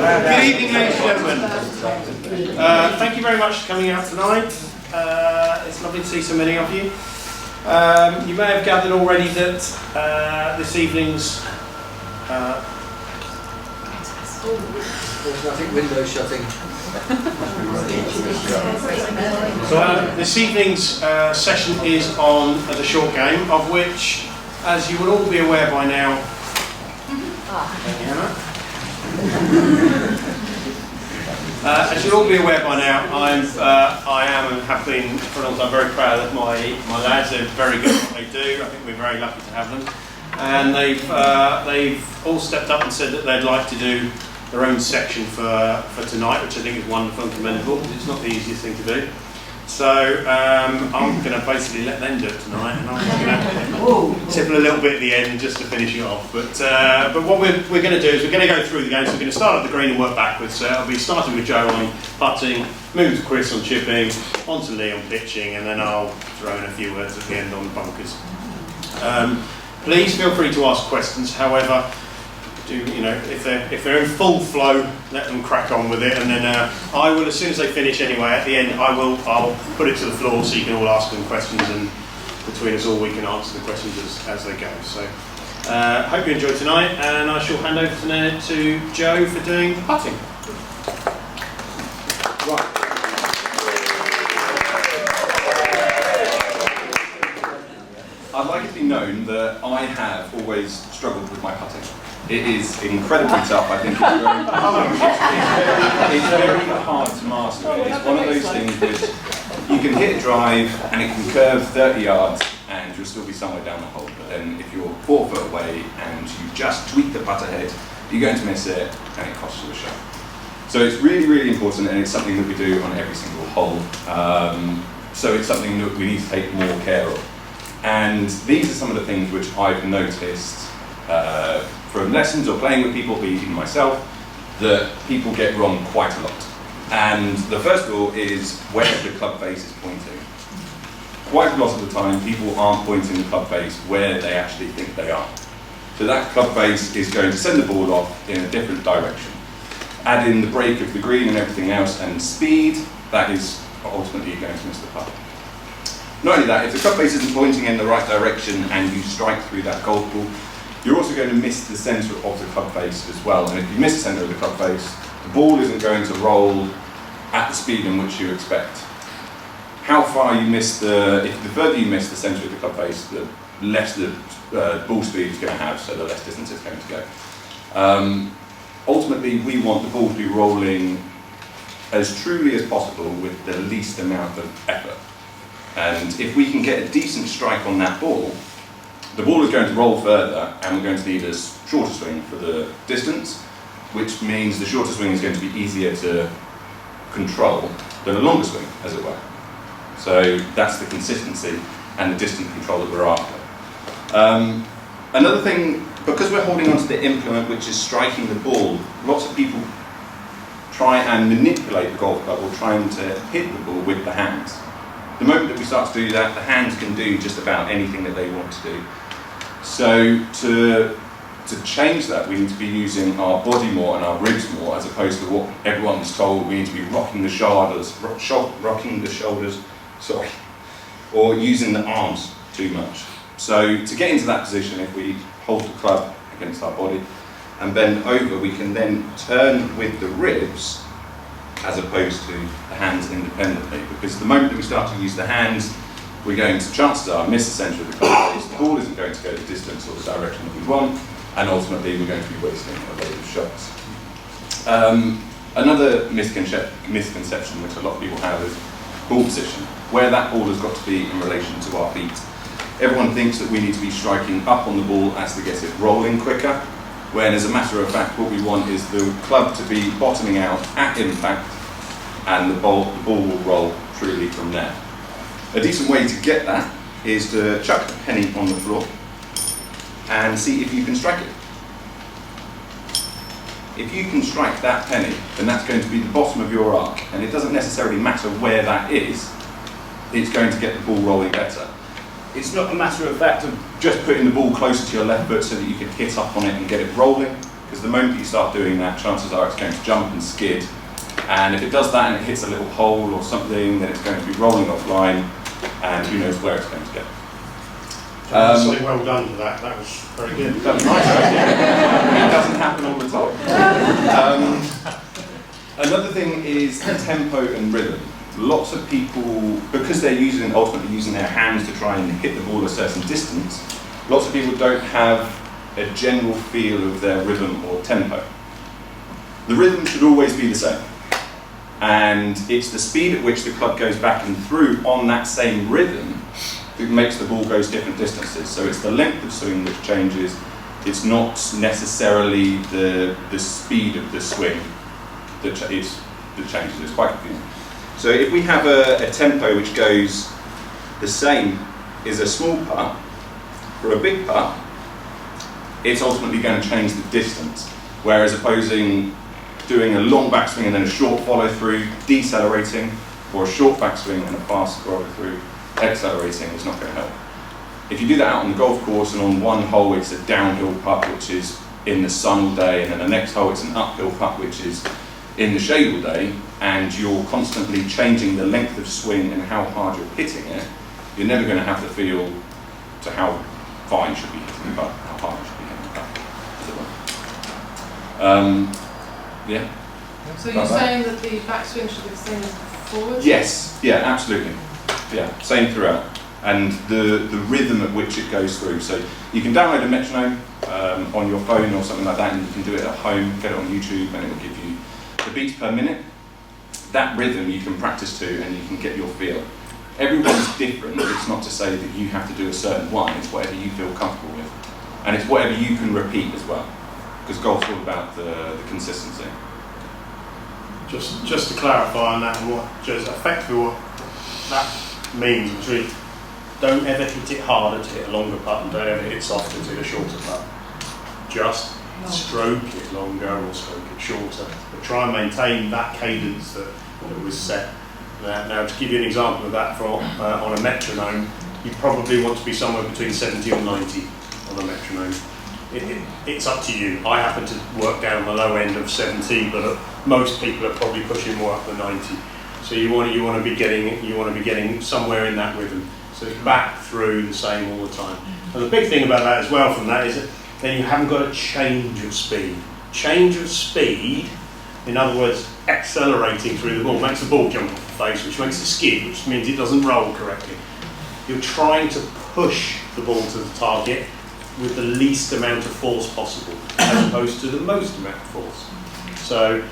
Good evening, ladies and gentlemen. Thank you very much for coming out tonight. It's lovely to see so many of you. You may have gathered already that this evening's there's nothing window shutting. This evening's session is on the short game, of which, as you will all be aware by now, as you'll all be aware by now, I am and have been for a long time very proud of my lads. They're very good at what they do. I think we're very lucky to have them, and they've all stepped up and said that they'd like to do their own section for tonight, which I think is wonderful and commendable, because it's not the easiest thing to do. So I'm going to basically let them do it tonight, and I'm going to tipple a little bit at the end just to finish it off. But what we're going to do is we're going to go through the game. So we're going to start at the green and work backwards. I'll be starting with Joe on putting, moving to Chris on chipping, on to Lee on pitching, and then I'll throw in a few words at the end on the bunkers. Please feel free to ask questions. However, if they're in full flow, let them crack on with it, and then I will, as soon as they finish anyway, at the end I'll put it to the floor so you can all ask them questions, and between us all we can answer the questions as they go. So hope you enjoy tonight, and I shall hand over to Joe for doing the putting. Right. I'd like it to be known that I have always struggled with my putting. It is incredibly tough. I think it's very hard to master. It's one of those things which you can hit a drive and it can curve 30 yards and you'll still be somewhere down the hole. But then if you're 4 foot away and you just tweak the putter head, you're going to miss it and it costs you a shot. So it's really, really important, and it's something that we do on every single hole. So it's something that we need to take more care of. And these are some of the things which I've noticed from lessons or playing with people, even myself, that people get wrong quite a lot. And the first rule is where the club face is pointing. Quite a lot of the time, people aren't pointing the club face where they actually think they are. So that club face is going to send the ball off in a different direction. Add in the break of the green and everything else and speed, that is ultimately going to miss the putt. Not only that, if the club face isn't pointing in the right direction and you strike through that golf ball, you're also going to miss the centre of the club face as well. And if you miss the centre of the club face, the ball isn't going to roll at the speed in which you expect. How far you miss if the further you miss the centre of the club face, the less the ball speed is going to have, so the less distance it's going to go. Ultimately, we want the ball to be rolling as truly as possible with the least amount of effort. And if we can get a decent strike on that ball, the ball is going to roll further, and we're going to need a shorter swing for the distance, which means the shorter swing is going to be easier to control than a longer swing, as it were. So that's the consistency and the distant control that we're after. Another thing, because we're holding onto the implement which is striking the ball, lots of people try and manipulate the golf club or trying to hit the ball with the hands. The moment that we start to do that, the hands can do just about anything that they want to do. So to change that, we need to be using our body more and our ribs more, as opposed to what everyone's told. We need to be rocking the shoulders, or using the arms too much. So to get into that position, if we hold the club against our body and bend over, we can then turn with the ribs as opposed to the hands independently. Because the moment that we start to use the hands, we're going to, chances are, miss the centre of the club face. The ball isn't going to go the distance or the direction that we want, and ultimately we're going to be wasting a load of shots. Another misconception which a lot of people have is ball position, where that ball has got to be in relation to our feet. Everyone thinks that we need to be striking up on the ball as to get it rolling quicker, when as a matter of fact what we want is the club to be bottoming out at impact, and the ball will roll truly from there. A decent way to get that is to chuck a penny on the floor and see if you can strike it. If you can strike that penny, then that's going to be the bottom of your arc, and it doesn't necessarily matter where that is, it's going to get the ball rolling better. It's not a matter of fact of just putting the ball closer to your left foot so that you can hit up on it and get it rolling. because the moment you start doing that, chances are it's going to jump and skid. And if it does that and it hits a little hole or something, then it's going to be rolling offline, and who knows where it's going to go. Well done for that. That was very good. That was nice, right? It doesn't happen all the time. Another thing is tempo and rhythm. Lots of people, because they're ultimately using their hands to try and hit the ball a certain distance, lots of people don't have a general feel of their rhythm or tempo. The rhythm should always be the same. And it's the speed at which the club goes back and through on that same rhythm that makes the ball go different distances. So it's the length of swing which changes. It's not necessarily the speed of the swing that changes. It's quite confusing. So if we have a tempo which goes the same as a small putt, for a big putt, it's ultimately going to change the distance. Whereas opposing doing a long backswing and then a short follow through, decelerating, or a short backswing and a fast follow through, accelerating, is not going to help. If you do that out on the golf course and on one hole it's a downhill putt which is in the sun all day, and then the next hole it's an uphill putt which is in the shade all day, and you're constantly changing the length of swing and how hard you're hitting it, you're never going to have the feel to how far you should be hitting the putt, how hard you should be hitting the putt. Yeah. So you're saying that the backswing should be the same as the forward? Yes, yeah, absolutely. Yeah, same throughout. And the rhythm at which it goes through. So you can download a metronome on your phone or something like that, and you can do it at home, get it on YouTube, and it will give you the beats per minute. That rhythm you can practice to, and you can get your feel. Everyone's different. It's not to say that you have to do a certain one, it's whatever you feel comfortable with. And it's whatever you can repeat as well. Because golf's all about the consistency. Just to clarify on that, and effectively what that means is really, don't ever hit it harder to hit a longer putt, and don't ever hit softer to hit a shorter putt. Just stroke it longer or stroke it shorter, but try and maintain that cadence that was set. Now, to give you an example of that, on a metronome, you probably want to be somewhere between 70 and 90 on a metronome. It's up to you. I happen to work down the low end of 70, but most people are probably pushing more up the 90. So you want to be getting somewhere in that rhythm. So it's back through the same all the time. And the big thing about that as well from that is that then you haven't got a change of speed. Change of speed, in other words, accelerating through the ball, makes the ball jump off the face, which makes it skid, which means it doesn't roll correctly. You're trying to push the ball to the target with the least amount of force possible, as opposed to the most amount of force. So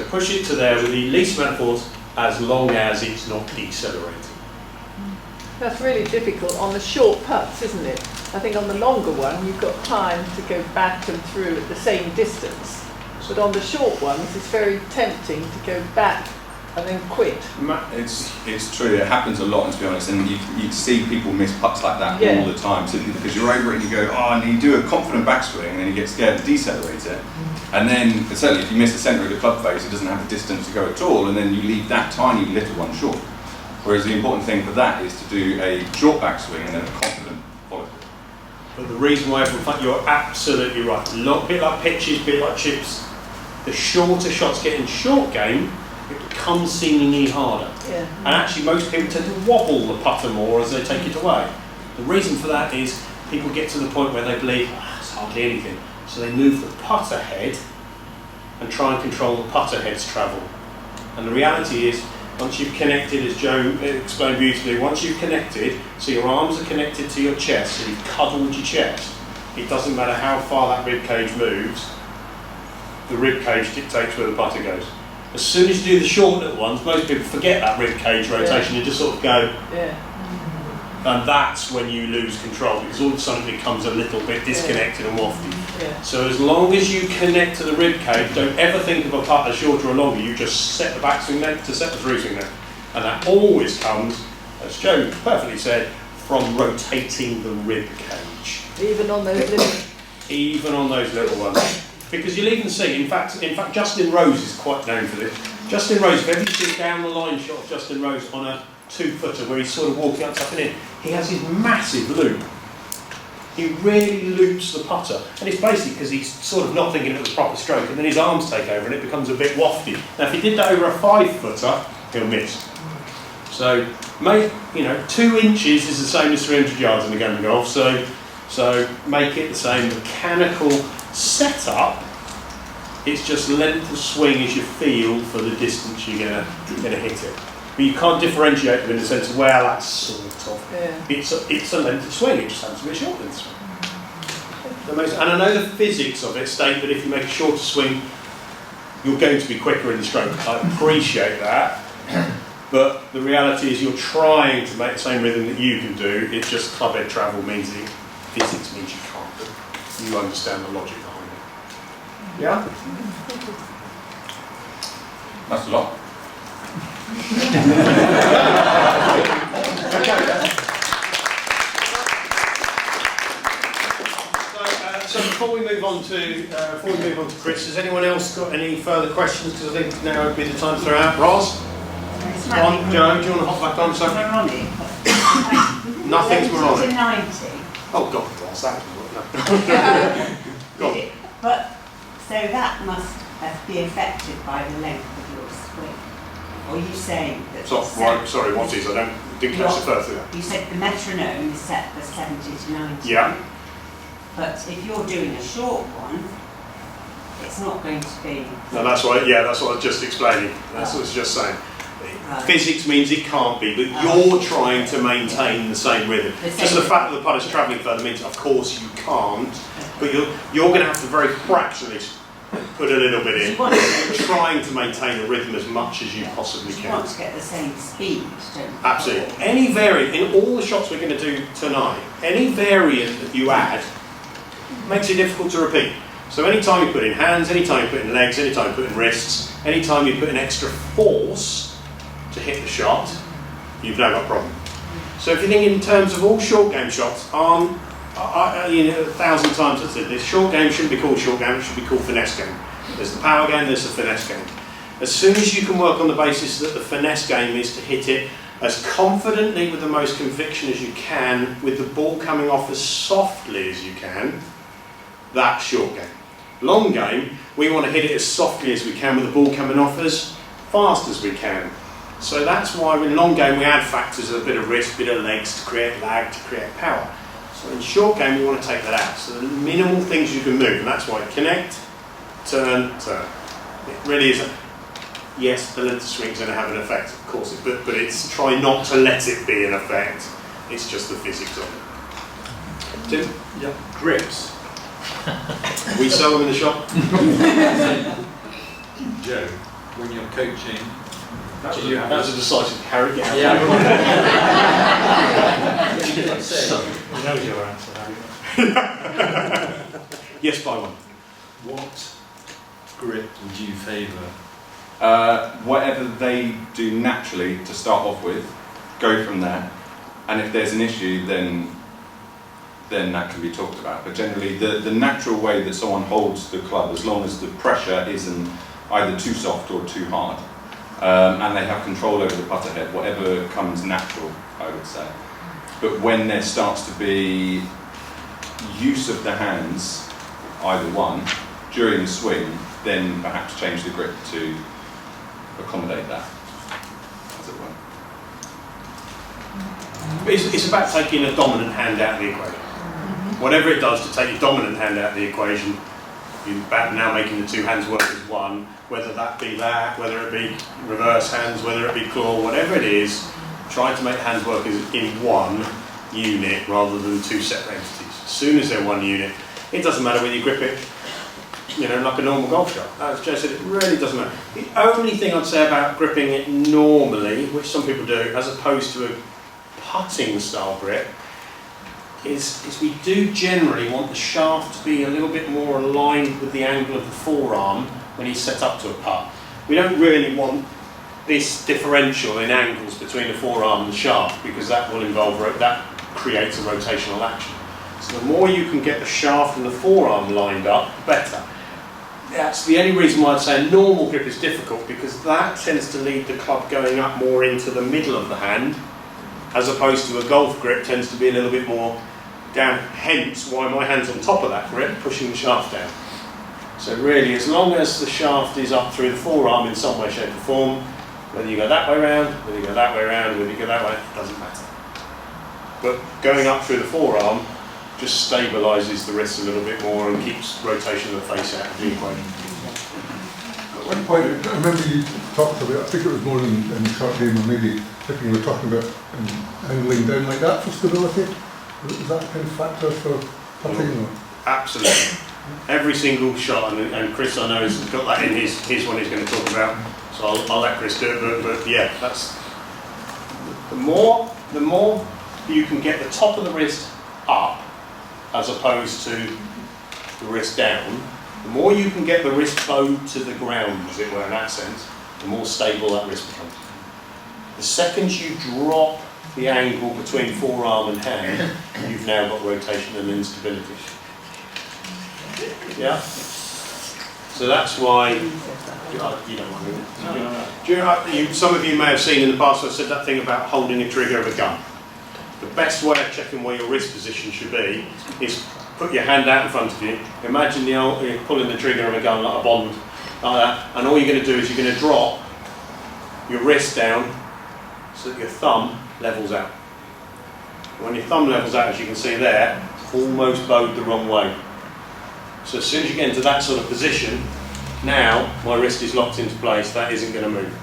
push it to there with the least amount of force, as long as it's not decelerating. That's really difficult on the short putts, isn't it? I think on the longer one, you've got time to go back and through at the same distance. But on the short ones, it's very tempting to go back and then quit. It's true, it happens a lot, to be honest, and you see people miss putts like that all the time, simply because you're over it and you go, and you do a confident backswing, and then you get scared to decelerate it. And then, certainly if you miss the centre of the club face, it doesn't have the distance to go at all, and then you leave that tiny little one short. Whereas the important thing for that is to do a short backswing and then a confident follow through. But the reason why you're absolutely right. A bit like pitches, a bit like chips. The shorter shots get in short game, it becomes seemingly harder. Yeah. And actually most people tend to wobble the putter more as they take it away. The reason for that is people get to the point where they believe, it's hardly anything. So they move the putter head and try and control the putter head's travel. And the reality is, once you've connected, as Joe explained beautifully, once you've connected, so your arms are connected to your chest, so you've cuddled your chest, it doesn't matter how far that rib cage moves, the rib cage dictates where the putter goes. As soon as you do the short little ones, most people forget that rib cage rotation, you just sort of go, and that's when you lose control, because all of a sudden it becomes a little bit disconnected and wafty. So as long as you connect to the rib cage, don't ever think of a putter shorter or longer, you just set the backswing length to set the through swing length. And that always comes, as Joe perfectly said, from rotating the rib cage. Even on those little ones. Because you'll even see, in fact, Justin Rose is quite known for this. Justin Rose, if ever you see down the line shot of Justin Rose on a 2-footer where he's sort of walking up, tucking in, he has his massive loop. he really loops the putter. And it's basically because he's sort of not thinking of the proper stroke, and then his arms take over and it becomes a bit wafty. Now if he did that over a 5-footer, he'll miss. So, 2 inches is the same as 300 yards in the game of golf, so make it the same mechanical setup. It's just length of swing as you feel for the distance you're going to hit it. But you can't differentiate them in the sense of, well, that's sort of, it's a length of swing, it just happens to be a short length swing. And I know the physics of it state that if you make a shorter swing, you're going to be quicker in the stroke. I appreciate that. But the reality is you're trying to make the same rhythm that you can do, it's just club head travel means that physics means you can't do it. You understand the logic behind it. Yeah? That's a lot. So before we move on to Chris, has anyone else got any further questions? Because I think now would be the time to throw out. Roz? On, Joe, do you want to hop back on something? Moronic. Nothing's moronic. To 90. Oh God, Roz, that Go on. But so that must be affected by the length of your swing. Or are you saying that? Sorry, what is? I didn't catch the first thing. You said the metronome is set for 70 to 90. Yeah. But if you're doing a short one, it's not going to be. No, that's what I was just explaining. That's what I was just saying. Right. Physics means it can't be, but you're trying to maintain the same rhythm. Just the fact that the putter's travelling further means, of course, you can't. But you're going to have to very fractionally put a little bit in. You're trying to maintain a rhythm as much as you possibly You can. want to get the same speed, don't you? Absolutely. Any variant, in all the shots we're going to do tonight, any variant that you add makes it difficult to repeat. So anytime you put in hands, anytime you put in legs, anytime you put in wrists, anytime you put in extra force to hit the shot, you've now got a problem. So if you think in terms of all short game shots, 1,000 times I've said this, short game shouldn't be called short game, it should be called finesse game. There's the power game, there's the finesse game. As soon as you can work on the basis that the finesse game is to hit it as confidently with the most conviction as you can, with the ball coming off as softly as you can, that's short game. Long game, we want to hit it as softly as we can with the ball coming off as fast as we can. So that's why in long game we add factors of a bit of wrist, bit of legs to create lag, to create power. So in short game we want to take that out. So the minimal things you can move, and that's why connect, turn, turn. It really is. Yes, the length of swing is going to have an effect, of course, but it's try not to let it be an effect. It's just the physics of it. Tim? Yeah. Grips. We sell them in the shop. Joe, when you're coaching, That was a decisive carrot. yeah. He knows your answer, haven't Yes, buy one. What grip would you favour? Whatever they do naturally to start off with, go from there. And if there's an issue, then that can be talked about. But generally, the natural way that someone holds the club, as long as the pressure isn't either too soft or too hard, and they have control over the putter head, whatever comes natural, I would say. But when there starts to be use of the hands, either one, during the swing, then perhaps change the grip to accommodate that, as it were. It's about taking a dominant hand out of the equation. Whatever it does to take your dominant hand out of the equation, you're about now making the two hands work as one, whether that be that, whether it be reverse hands, whether it be claw, whatever it is, trying to make the hands work as in one unit rather than two separate entities. As soon as they're one unit, it doesn't matter whether you grip it, like a normal golf shot. As Joe said, it really doesn't matter. The only thing I'd say about gripping it normally, which some people do, as opposed to a putting style grip, is we do generally want the shaft to be a little bit more aligned with the angle of the forearm when he's set up to a putt. We don't really want this differential in angles between the forearm and the shaft, because that will involve, that creates a rotational action. So the more you can get the shaft and the forearm lined up, the better. That's the only reason why I'd say a normal grip is difficult, because that tends to lead the club going up more into the middle of the hand, as opposed to a golf grip tends to be a little bit more down, hence why my hand's on top of that grip, pushing the shaft down. So really, as long as the shaft is up through the forearm in some way, shape or form, whether you go that way round, whether you go that way round, whether you go that way, it doesn't matter. But going up through the forearm just stabilises the wrist a little bit more and keeps rotation of the face out of the equation. At one point, I remember you talked about, I think it was more in the short game, or maybe if you were talking about angling down like that for stability. Is that kind of factor for putting? Or? Absolutely. Every single shot, and Chris I know has got that in his one he's going to talk about, so I'll let Chris do it, but yeah, that's the more you can get the top of the wrist up as opposed to the wrist down, the more you can get the wrist bowed to the ground, as it were, in that sense, the more stable that wrist becomes. The second you drop the angle between forearm and hand, you've now got rotation and instability. Yeah? So that's why, you don't want to. Some of you may have seen in the past I said that thing about holding a trigger of a gun. The best way of checking where your wrist position should be is put your hand out in front of you. Imagine you're pulling the trigger of a gun like a Bond, like that, and all you're going to do is you're going to drop your wrist down so that your thumb levels out. When your thumb levels out, as you can see there, it's almost bowed the wrong way. So as soon as you get into that sort of position, now my wrist is locked into place, that isn't going to move.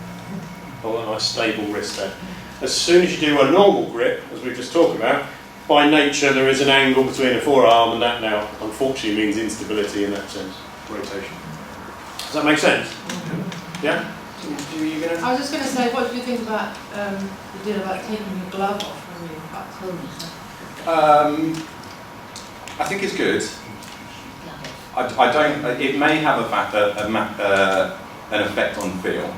I've got a nice stable wrist there. As soon as you do a normal grip, as we've just talked about, by nature there is an angle between the forearm, and that now unfortunately means instability in that sense, rotation. Does that make sense? Yeah? I was just going to say, what do you think about the deal about taking your glove off when you're back home? I think it's good. I don't. It may have an effect on feel.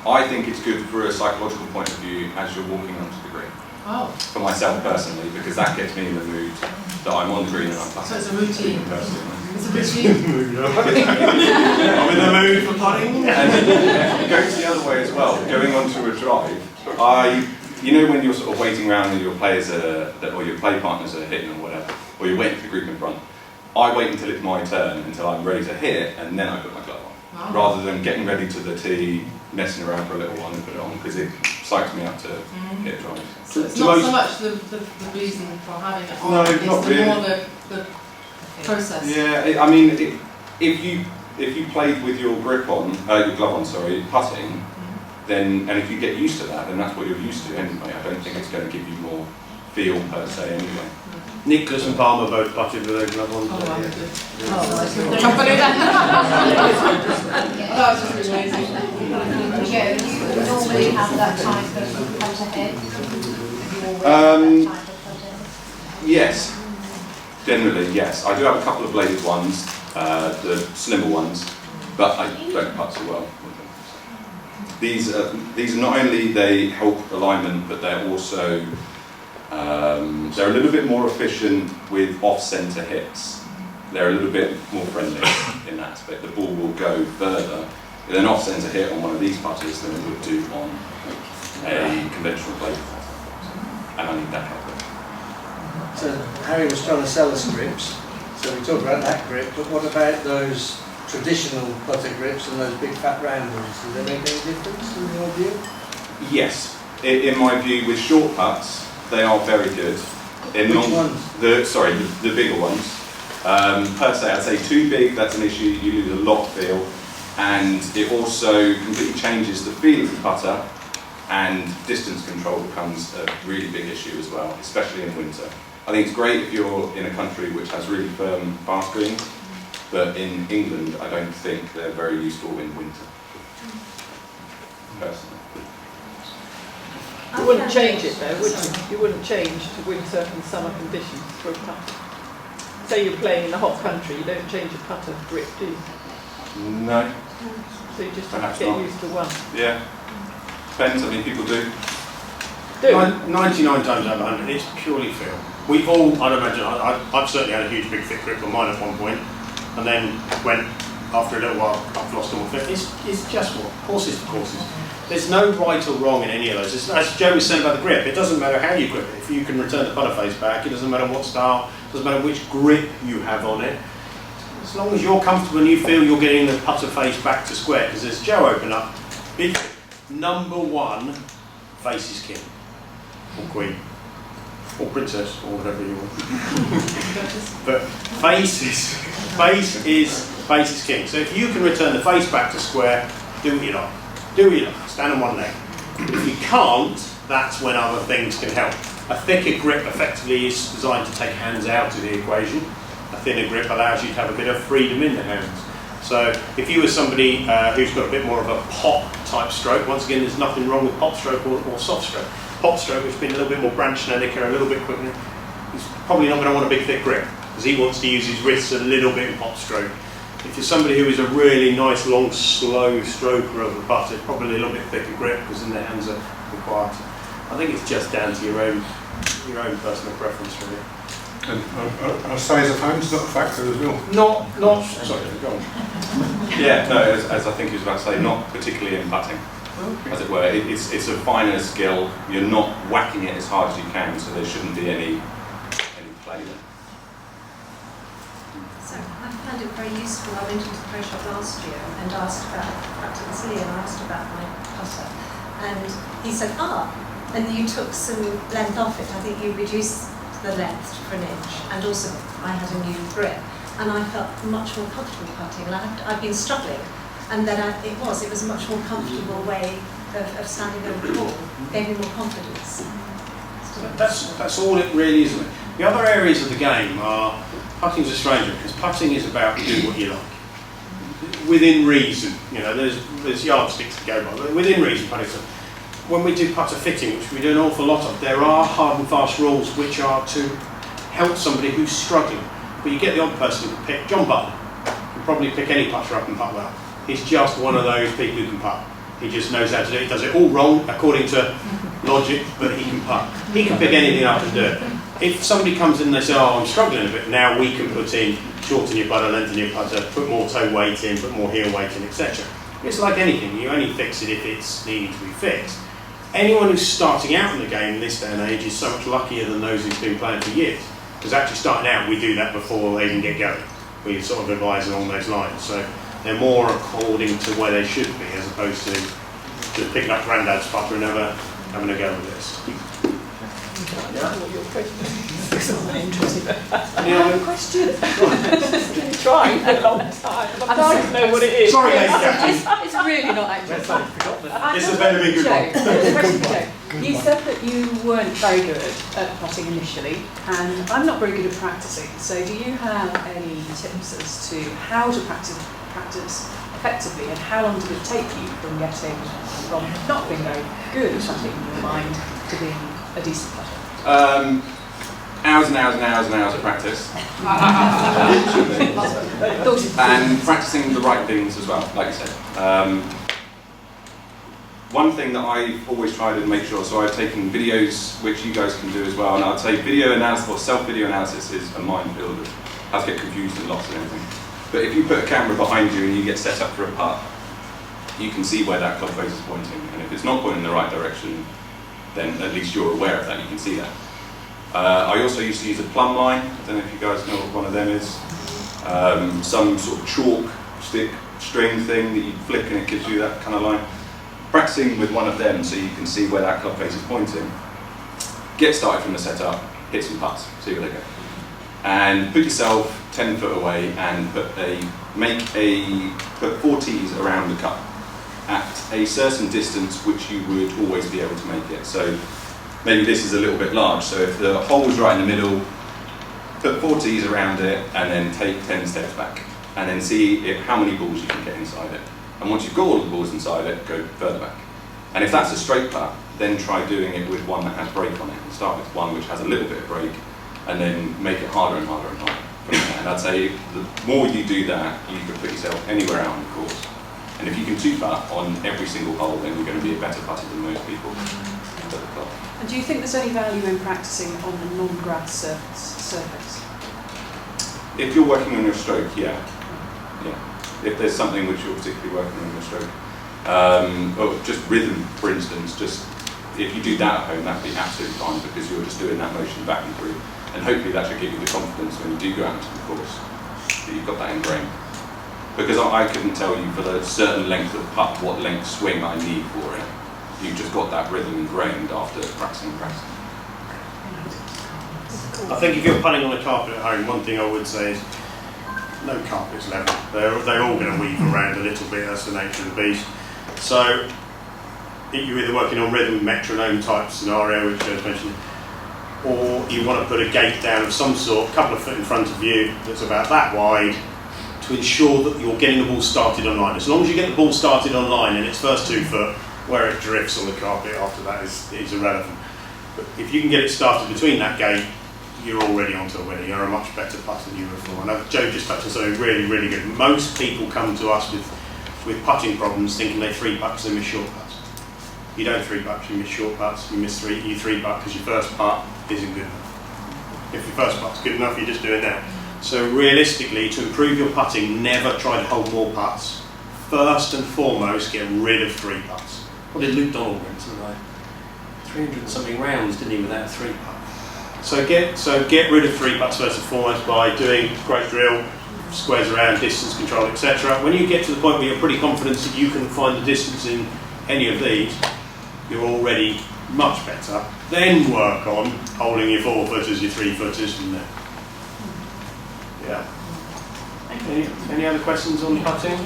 I think it's good for a psychological point of view as you're walking onto the green. Oh. For myself personally, because that gets me in the mood that I'm on the green and I'm putting. So it's a routine. Personally. It's a routine. I'm in the mood for putting. And it goes the other way as well. Going onto a drive, you know when you're sort of waiting around and your players or your play partners are hitting or whatever, or you're waiting for the group in front. I wait until it's my turn, until I'm ready to hit, and then I put my glove on. Wow. Rather than getting ready to the tee, messing around for a little while and put it on, because it psychs me up to hit a drive. So it's not so much the reason for having it on, No, it's not really. more the process. Yeah, I mean, if you played with your grip on, your glove on, sorry, putting, then, and if you get used to that, then that's what you're used to anyway. I don't think it's going to give you more feel per se anyway. Nicholas and Palmer both putted with their glove on. Oh, I did. The company that was just amazing. Yeah, you normally have that type of putter head. Yes, generally yes. I do have a couple of bladed ones, the slimmer ones, but I don't putt so well with them. These are not only they help alignment, but they're also they're a little bit more efficient with off-centre hits. They're a little bit more friendly in that aspect. The ball will go further with an off-centre hit on one of these putters than it would do on a conventional blade putter. And I need that help. So Harry was trying to sell us grips, so we talked about that grip, but what about those traditional putter grips and those big fat round ones? Do they make any difference in your view? Yes, in my view, with short putts, they are very good. Which ones? The bigger ones. Per se, I'd say too big, that's an issue, you lose a lot of feel. And it also completely changes the feel of the putter, and distance control becomes a really big issue as well, especially in winter. I think it's great if you're in a country which has really firm fast greens, but in England I don't think they're very useful in winter, personally. You wouldn't change it though, would you? You wouldn't change to winter and summer conditions for a putter. Say you're playing in a hot country, you don't change a putter grip, do you? No. So you just have Perhaps to get not. used to one. Yeah. Depends, I mean people do. 99 times out of 100, it's purely feel. We've all, I'd imagine, I've certainly had a huge big thick grip on mine at one point, and then went, after a little while, I've lost all my fit. It's just what? Horses for courses. There's no right or wrong in any of those. As Joe was saying about the grip, it doesn't matter how you grip it. If you can return the putter face back, it doesn't matter what style, it doesn't matter which grip you have on it. As long as you're comfortable and you feel you're getting the putter face back to square, because as Joe opened up, big number one, face is king, or queen, or princess, or whatever you want. But face is king. So if you can return the face back to square, do what you like. Do what you like. Stand on one leg. If you can't, that's when other things can help. A thicker grip effectively is designed to take hands out of the equation. A thinner grip allows you to have a bit of freedom in the hands. So if you were somebody who's got a bit more of a pop type stroke, once again there's nothing wrong with pop stroke or soft stroke. Pop stroke, which has been a little bit more branch snedeker, a little bit quicker, he's probably not going to want a big thick grip because he wants to use his wrists a little bit in pop stroke. If you're somebody who is a really nice long slow stroker of a putter, probably a little bit thicker grip because then their hands are quiet. I think it's just down to your own personal preference really. And size of hands not a factor as well? Not sorry, go on. Yeah, no, as I think he was about to say, not particularly in putting, as it were. It's a finer skill. You're not whacking it as hard as you can, so there shouldn't be any play there. So I found it very useful. I went into the pro shop last year and asked about, practically silly, and asked about my putter. And he said, and you took some length off it. I think you reduced the length for an inch, and also I had a new grip, and I felt much more comfortable putting, and I've been struggling, and then it was a much more comfortable way of standing over the ball, gave me more confidence. That's all it really is, isn't it? The other areas of the game are, putting's a stranger, because putting is about do what you like. Within reason, there's yardsticks to go by, but within reason, putting's when we do putter fitting, which we do an awful lot of, there are hard and fast rules which are to help somebody who's struggling. But you get the odd person who can pick. John Butler can probably pick any putter up and putt well. He's just one of those people who can putt. He just knows how to do it. He does it all wrong according to logic, but he can putt. He can pick anything up and do it. If somebody comes in and they say, I'm struggling a bit, now we can put in, shorten your putter, lengthen your putter, put more toe weight in, put more heel weight in, etc. It's like anything. You only fix it if it's needing to be fixed. Anyone who's starting out in the game in this day and age is so much luckier than those who've been playing for years. Because actually starting out, we do that before they even get going. We sort of advise along those lines. So they're more according to where they should be, as opposed to just picking up granddad's putter and never having a go with this. Any other questions? Been trying for a long time. I'm dying to know what it is. Sorry, ladies and gentlemen. It's really not actually. This has been a big good one. You said that you weren't very good at putting initially, and I'm not very good at practicing. So do you have any tips as to how to practice effectively, and how long did it take you from not being very good at putting in your mind to being a decent putter? Hours and hours and hours and hours of practice. And practicing the right things as well, like you said. One thing that I've always tried to make sure, so I've taken videos, which you guys can do as well, and I'd say video analysis or self-video analysis is a minefield of how to get confused in lots of anything. But if you put a camera behind you and you get set up for a putt, you can see where that club face is pointing, and if it's not pointing in the right direction, then at least you're aware of that, you can see that. I also used to use a plumb line. I don't know if you guys know what one of them is. Some sort of chalk stick string thing that you flick and it gives you that kind of line. Practicing with one of them so you can see where that club face is pointing. Get started from the setup, hit some putts, see where they go. And put yourself 10 foot away and put 4 tees around the cup at a certain distance which you would always be able to make it. So maybe this is a little bit large, so if the hole was right in the middle, put 4 tees around it and then take 10 steps back and then see how many balls you can get inside it. And once you've got all the balls inside it, go further back. And if that's a straight putt, then try doing it with one that has break on it. And start with one which has a little bit of break and then make it harder and harder and harder from there. And I'd say the more you do that, you can put yourself anywhere out on the course. And if you can 2-putt on every single hole, then you're going to be a better putter than most people at the club. And do you think there's any value in practicing on the non-grass surface? If you're working on your stroke, yeah. If there's something which you're particularly working on your stroke. Or just rhythm, for instance, just if you do that at home, that'd be absolutely fine because you're just doing that motion back and through. And hopefully that should give you the confidence when you do go out into the course that you've got that ingrained. Because I couldn't tell you for a certain length of putt what length swing I need for it. You've just got that rhythm ingrained after practicing. I think if you're putting on a carpet at home, one thing I would say is no carpet's level. They're all going to weave around a little bit, that's the nature of the beast. So you're either working on rhythm, metronome type scenario, which Joe's mentioned, or you want to put a gate down of some sort, a couple of foot in front of you, that's about that wide, to ensure that you're getting the ball started on line. As long as you get the ball started on line in its first 2 foot, where it drifts on the carpet after that is irrelevant. But if you can get it started between that gate, you're already onto a winner. You're a much better putter than you were before. I know Joe just touched on something really, really good. Most people come to us with putting problems thinking they 3-putt because they miss short putts. You don't 3-putt because you miss short putts. You 3-putt because your first putt isn't good enough. If your first putt's good enough, you're just doing that. So realistically, to improve your putting, never try to hold more putts. First and foremost, get rid of 3-putts. What did Luke Donald win something like 300 and something rounds, didn't he, without a 3-putt? So get rid of 3-putts first and foremost by doing great drill, squares around, distance control, etc. When you get to the point where you're pretty confident that you can find the distance in any of these, you're already much better. Then work on holding your 4-footers, your 3-footers from there. Yeah. Any other questions on putting?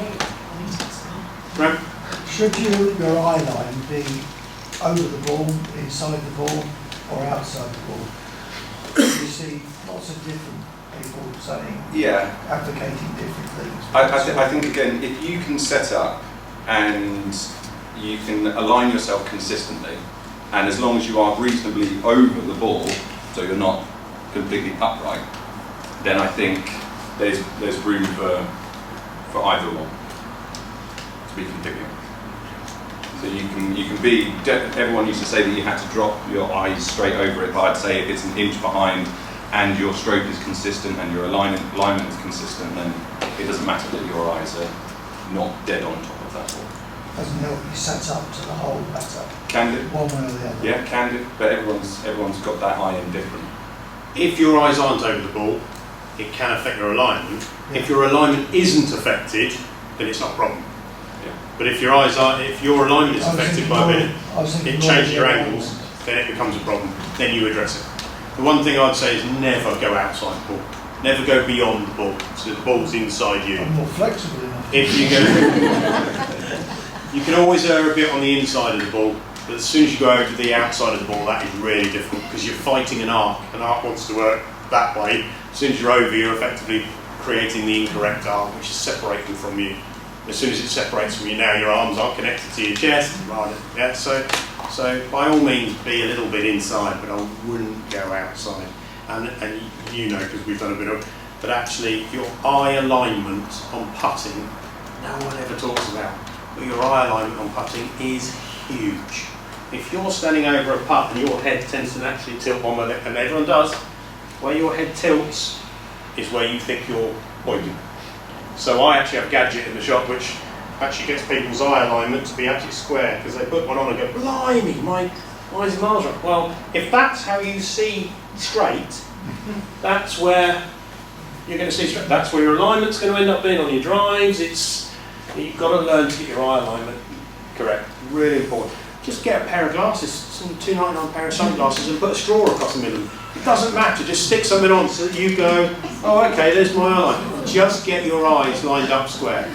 Graham? Should your eye line be over the ball, inside the ball, or outside the ball? You see lots of different people saying, advocating different things. I think again, if you can set up and you can align yourself consistently, and as long as you are reasonably over the ball, so you're not completely upright, then I think there's room for either one to be completely. So you can be. Everyone used to say that you had to drop your eyes straight over it, but I'd say if it's an inch behind and your stroke is consistent and your alignment is consistent, then it doesn't matter that your eyes are not dead on top of that ball. Doesn't help you set up to the hole better. Can do. One way or the other. Yeah, can do. But everyone's got that eye in different. If your eyes aren't over the ball, it can affect your alignment. Yeah. If your alignment isn't affected, then it's not a problem. But if your alignment is affected by it, it changes your angles, then it becomes a problem. Then you address it. The one thing I'd say is never go outside the ball. Never go beyond the ball, so the ball's inside you. I'm more flexible enough. If you go, you can always err a bit on the inside of the ball, but as soon as you go over the outside of the ball, that is really difficult because you're fighting an arc. An arc wants to work that way. As soon as you're over, you're effectively creating the incorrect arc, which is separating from you. As soon as it separates from you, now your arms aren't connected to your chest. Yeah, so by all means be a little bit inside, but I wouldn't go outside. And you know, because we've done a bit of, but actually your eye alignment on putting, no one ever talks about, but your eye alignment on putting is huge. If you're standing over a putt and your head tends to naturally tilt one way, and everyone does, where your head tilts is where you think you're pointing. So I actually have a gadget in the shop which actually gets people's eye alignment to be actually square, because they put one on and go, blimey, my eyes are miles right. Well, if that's how you see straight, that's where you're going to see straight. That's where your alignment's going to end up being on your drives. You've got to learn to get your eye alignment correct. Really important. Just get a pair of glasses, some £2.99 pair of sunglasses, and put a straw across the middle. It doesn't matter, just stick something on so that you go, oh okay, there's my eye line. Just get your eyes lined up square.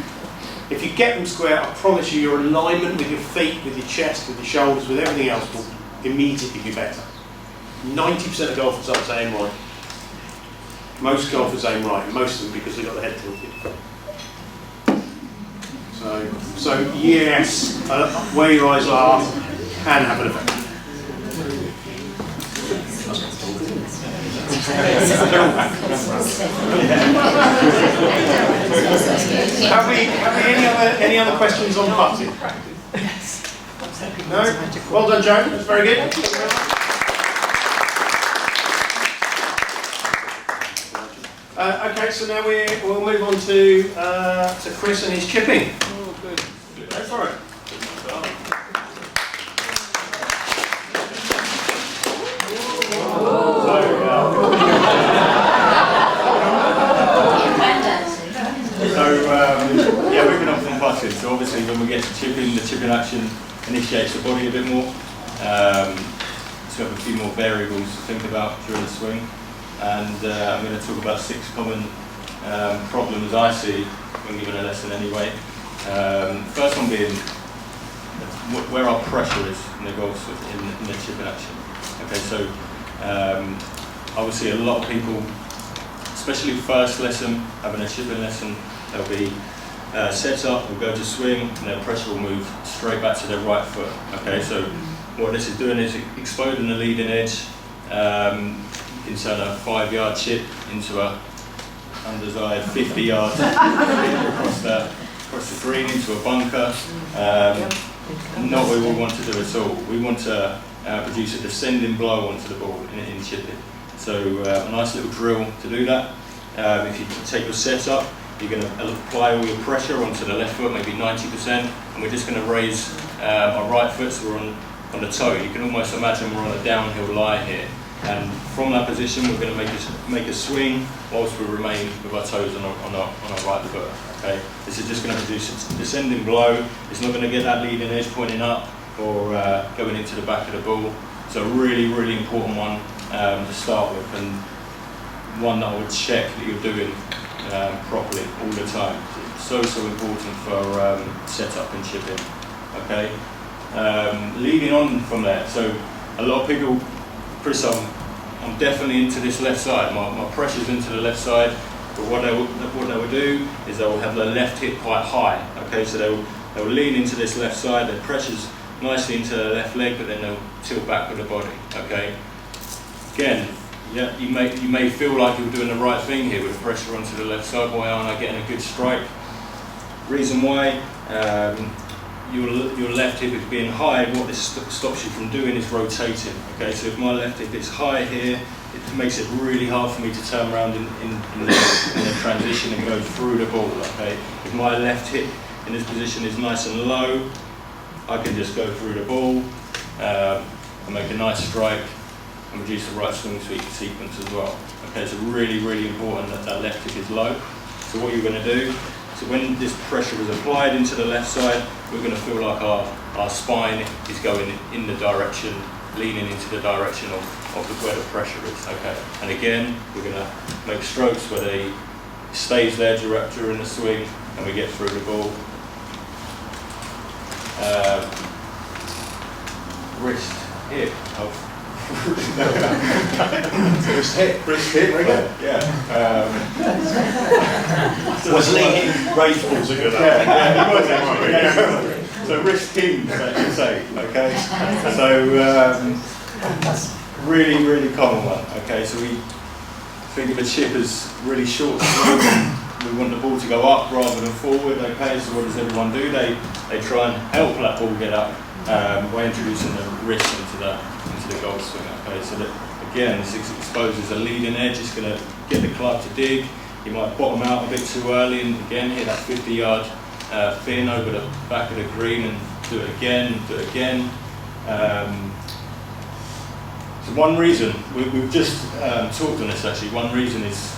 If you get them square, I promise you your alignment with your feet, with your chest, with your shoulders, with everything else will immediately be better. 90% of golfers aren't aim right. Most golfers aim right, and most of them because they've got the head tilted. So yes, where your eyes are can have an effect. Have we any other questions on putting? No? Well done, Joe. That's very good. Okay, so now we'll move on to Chris and his chipping. Oh, good. Go for it. initiates the body a bit more. So we have a few more variables to think about during the swing. And I'm going to talk about 6 common problems I see when giving a lesson anyway. First one being where our pressure is in the golf swing, in the chipping action. Okay, so I would see a lot of people, especially first lesson, having a chipping lesson, they'll be set up, will go to swing, and their pressure will move straight back to their right foot. Okay, so what this is doing is exploding the leading edge. You can turn a 5-yard chip into a undesired 50-yard across the green into a bunker. Not what we want to do at all. We want to produce a descending blow onto the ball in chipping. So a nice little drill to do that. If you take your setup, you're going to apply all your pressure onto the left foot, maybe 90%, and we're just going to raise our right foot so we're on the toe. You can almost imagine we're on a downhill lie here. And from that position, we're going to make a swing whilst we remain with our toes on our right foot. Okay, this is just going to produce a descending blow. It's not going to get that leading edge pointing up or going into the back of the ball. So a really, really important one to start with, and one that I would check that you're doing properly all the time. It's so important for setup and chipping. Okay, leading on from there. So a lot of people, Chris, I'm definitely into this left side. My pressure's into the left side. But what they will do is they will have their left hip quite high. Okay, so they'll lean into this left side. Their pressure's nicely into their left leg, but then they'll tilt back with the body. Okay. Again, yeah, you may feel like you're doing the right thing here with the pressure onto the left side. Why aren't I getting a good strike? Reason why. Your left hip is being high. What this stops you from doing is rotating. Okay, so if my left hip is high here, it makes it really hard for me to turn around in the transition and go through the ball. Okay, if my left hip in this position is nice and low, I can just go through the ball and make a nice strike and produce the right swing sequence as well. Okay, so really, really important that that left hip is low. So what you're going to do, so when this pressure is applied into the left side, we're going to feel like our spine is going in the direction, leaning into the direction of where the pressure is. Okay, and again, we're going to make strokes where they stays there during the swing, and we get through the ball. Wrist, hip. Wrist hip, yeah. Was leaning raised balls are good. So wrist pins, I should say. Okay. So really, really common one. Okay. So we think of a chip as really short. We want the ball to go up rather than forward. Okay. So what does everyone do? They try and help that ball get up by introducing the wrist into the golf swing. Okay, so that again, this exposes a leading edge. It's going to get the club to dig. You might bottom out a bit too early, and again hit that 50-yard fin over the back of the green, and do it again, do it again. So one reason we've just talked on this actually. One reason is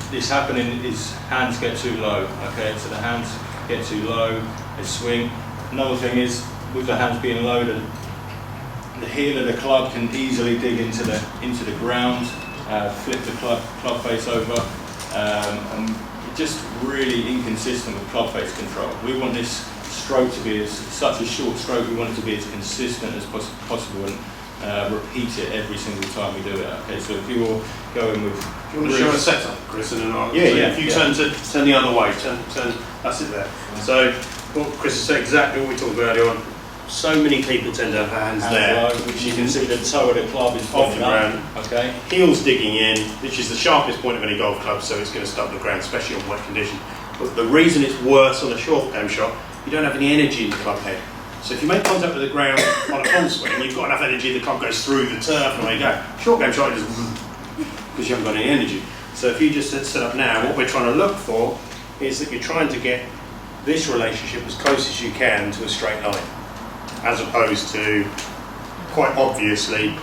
this happening is hands get too low. Okay, so the hands get too low, they swing. Another thing is with the hands being low, the heel of the club can easily dig into the ground, flip the club face over, and just really inconsistent with club face control. We want this stroke to be such a short stroke. We want it to be as consistent as possible, and repeat it every single time we do it. Okay, so if you're going with, do you want to show a setup, Chris? And then if you turn the other way, turn. That's it there. So what Chris is saying exactly what we talked about earlier on. So many people tend to have hands there, low, which you can see the toe of the club is off the ground. Okay. Heels digging in, which is the sharpest point of any golf club, so it's going to stop the ground, especially on wet condition. But the reason it's worse on a short game shot, you don't have any energy in the club head. So if you make contact with the ground on a full swing, you've got enough energy, the club goes through the turf, and away you go. Short game shot, because you haven't got any energy. So if you just set up now, what we're trying to look for is that you're trying to get this relationship as close as you can to a straight line, as opposed to, quite obviously,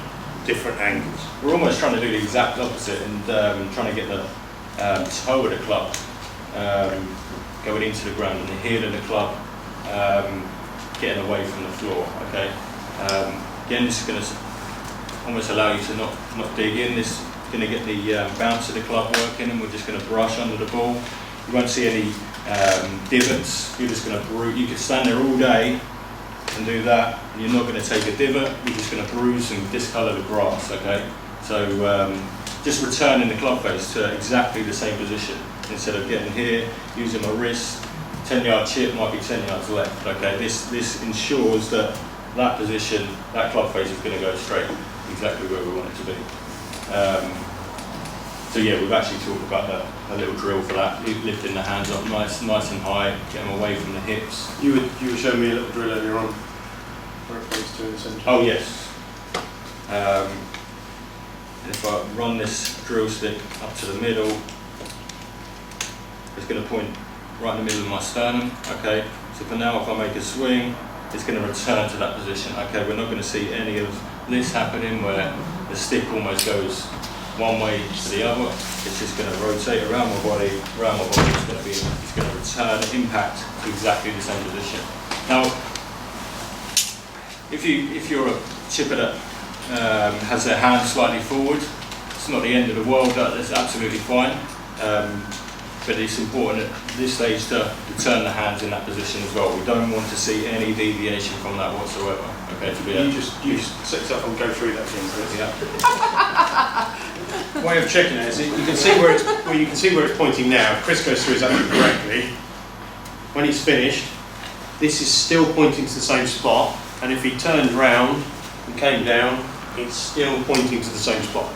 different angles. We're almost trying to do the exact opposite and trying to get the toe of the club going into the ground and the heel of the club getting away from the floor. Okay. Again, this is going to almost allow you to not dig in. This is going to get the bounce of the club working, and we're just going to brush under the ball. You won't see any divots. You're just going to bruise. You could stand there all day and do that, and you're not going to take a divot. You're just going to bruise and discolour the grass. Okay. So just returning the club face to exactly the same position instead of getting here, using my wrist. 10-yard chip might be 10 yards left. Okay. This ensures that position, that club face is going to go straight, exactly where we want it to be. So yeah, we've actually talked about a little drill for that, lifting the hands up nice and high, get them away from the hips. You were showing me a little drill earlier on, where it points to in the centre. Oh yes. If I run this drill stick up to the middle, it's going to point right in the middle of my sternum. Okay, so for now, if I make a swing, it's going to return to that position. Okay, we're not going to see any of this happening where the stick almost goes one way to the other. It's just going to rotate around my body. It's going to return impact to exactly the same position. Now, if you're a chipper that has their hand slightly forward, it's not the end of the world. That's absolutely fine. But it's important at this stage to turn the hands in that position as well. We don't want to see any deviation from that whatsoever. Okay, to be you just set it up and go through that thing, Chris. Yeah. Way of checking it is you can see where it's pointing now. If Chris goes through his action correctly, when he's finished, this is still pointing to the same spot, and if he turned round and came down, it's still pointing to the same spot.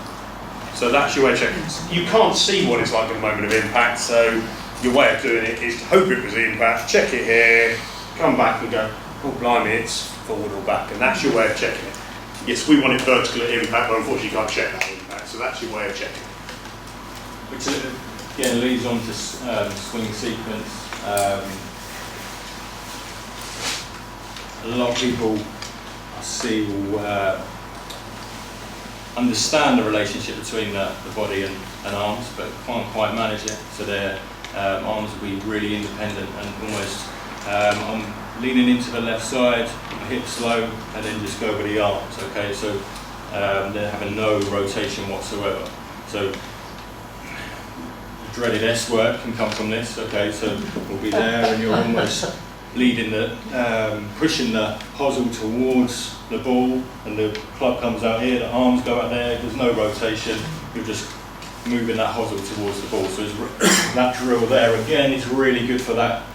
So that's your way of checking. You can't see what it's like at the moment of impact, so your way of doing it is to hope it was the impact, check it here, come back and go, oh blimey, it's forward or back, and that's your way of checking it. Yes, we want it vertical at impact, but unfortunately you can't check that impact, so that's your way of checking it. Which again leads on to swing sequence. A lot of people I see will understand the relationship between the body and arms, but can't quite manage it. So their arms will be really independent and almost I'm leaning into the left side, hips low, and then just go with the arms. Okay, so they're having no rotation whatsoever. So dreaded S work can come from this. Okay, so we'll be there, and you're almost leading pushing the hosel towards the ball, and the club comes out here, the arms go out there, there's no rotation, you're just moving that hosel towards the ball. So that drill there again is really good for that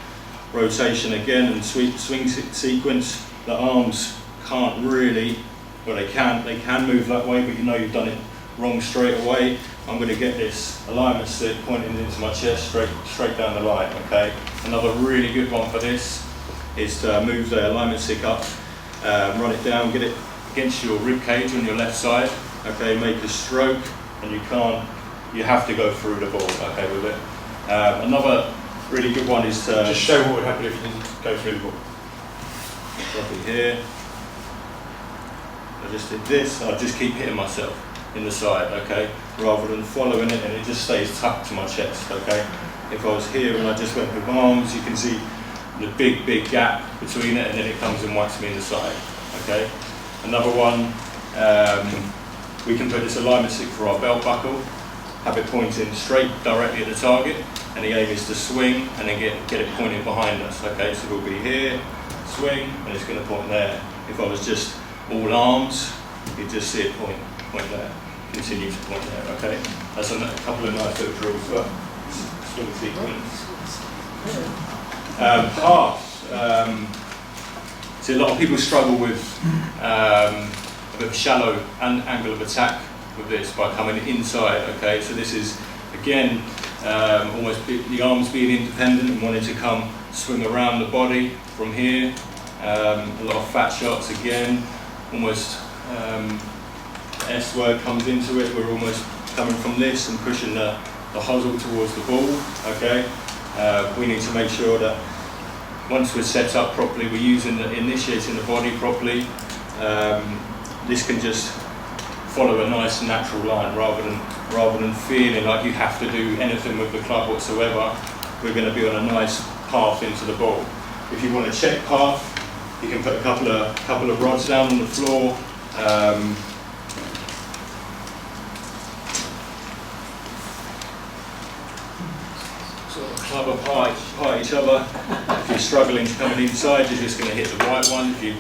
rotation again and swing sequence. The arms can't really, well they can move that way, but you know you've done it wrong straight away. I'm going to get this alignment stick pointing into my chest straight down the line. Okay. Another really good one for this is to move the alignment stick up, run it down, get it against your rib cage on your left side. Okay, make a stroke, and you have to go through the ball. Okay, with it. Another really good one is to just show what would happen if you didn't go through the ball. Drop it here. I just did this. I just keep hitting myself in the side, okay, rather than following it and it just stays tucked to my chest, okay. If I was here and I just went with arms, you can see the big gap between it, and then it comes and whacks me in the side, okay. Another one, we can put this alignment stick for our belt buckle, have it pointing straight directly at the target, and the aim is to swing and then get it pointing behind us, okay. So we'll be here, swing, and it's going to point there. If I was just all arms, you'd just see it point there, continue to point there, okay? That's a couple of nice little drills for swing sequence. See, a lot of people struggle with a bit of a shallow angle of attack with this by coming inside, okay? So this is, again, almost the arms being independent and wanting to come swing around the body from here. A lot of fat shots, again, almost S word comes into it. We're almost coming from this and pushing the hosel towards the ball, okay? We need to make sure that once we're set up properly, we're initiating the body properly. This can just follow a nice natural line rather than feeling like you have to do anything with the club whatsoever. We're going to be on a nice path into the ball. If you want to check path, You can put a couple of rods down on the floor. Sort of club apart each other. If you're struggling to come in inside, you're just going to hit the white one. If you're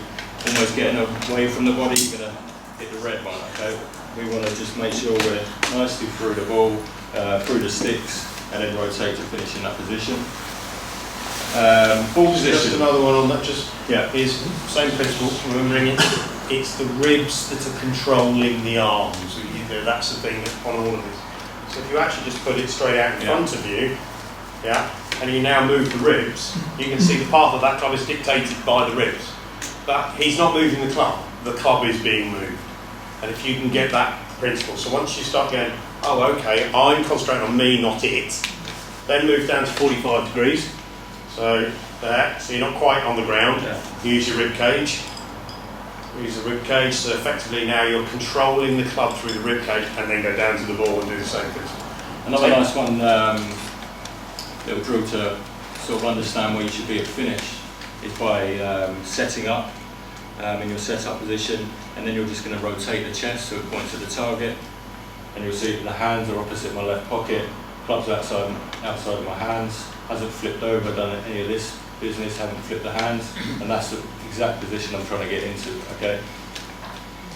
almost getting away from the body, you're going to hit the red one. Okay. We want to just make sure we're nicely through the ball, through the sticks, and then rotate to finish in that position. Ball position. Just another one on that. Just yeah, is same principle. Remembering it, it's the ribs that are controlling the arms. That's the thing on all of this. So if you actually just put it straight out in front of you, and you now move the ribs, you can see the path of that club is dictated by the ribs. But he's not moving the club is being moved. And if you can get that principle, so once you start going, oh okay, I'm concentrating on me, not it, then move down to 45 degrees. So there, so you're not quite on the ground. Use your rib cage. Use the rib cage, so effectively now you're controlling the club through the rib cage and then go down to the ball and do the same thing. Another nice one, little drill to sort of understand where you should be at finish is by setting up in your set-up position, and then you're just going to rotate the chest so it points at the target, and you'll see that the hands are opposite my left pocket, club's outside of my hands, hasn't flipped over, done any of this business, haven't flipped the hands, and that's the exact position I'm trying to get into, okay?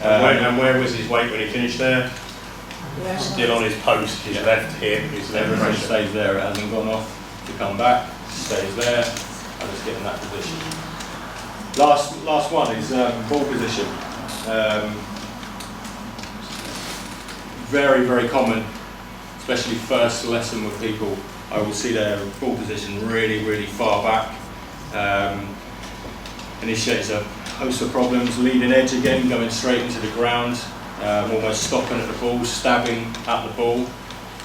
And where was his weight when he finished there? Yeah. Still on his post, his left hip, his left Everything pressure. stays there, it hasn't gone off, to come back, stays there, I just get in that position. Last one is ball position. Very, very common, especially first lesson with people. I will see their ball position really, really far back. Initiates a host of problems. Leading edge again, going straight into the ground, almost stopping at the ball, stabbing at the ball.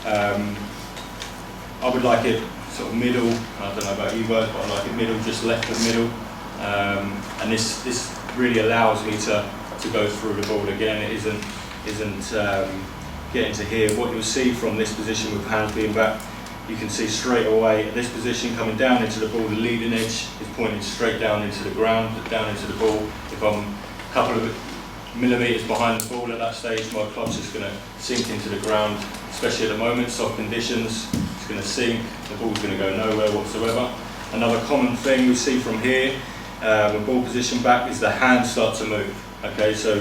I would like it sort of middle. I don't know about you guys, but I like it middle, just left of middle. And this really allows me to go through the ball again. It isn't getting to here. What you'll see from this position with hands being back, you can see straight away at this position coming down into the ball, the leading edge is pointing straight down into the ground, down into the ball. If I'm a couple of millimetres behind the ball at that stage, my club's just going to sink into the ground, especially at the moment, soft conditions, it's going to sink, the ball's going to go nowhere whatsoever. Another common thing we see from here, when ball position back, is the hands start to move. Okay, so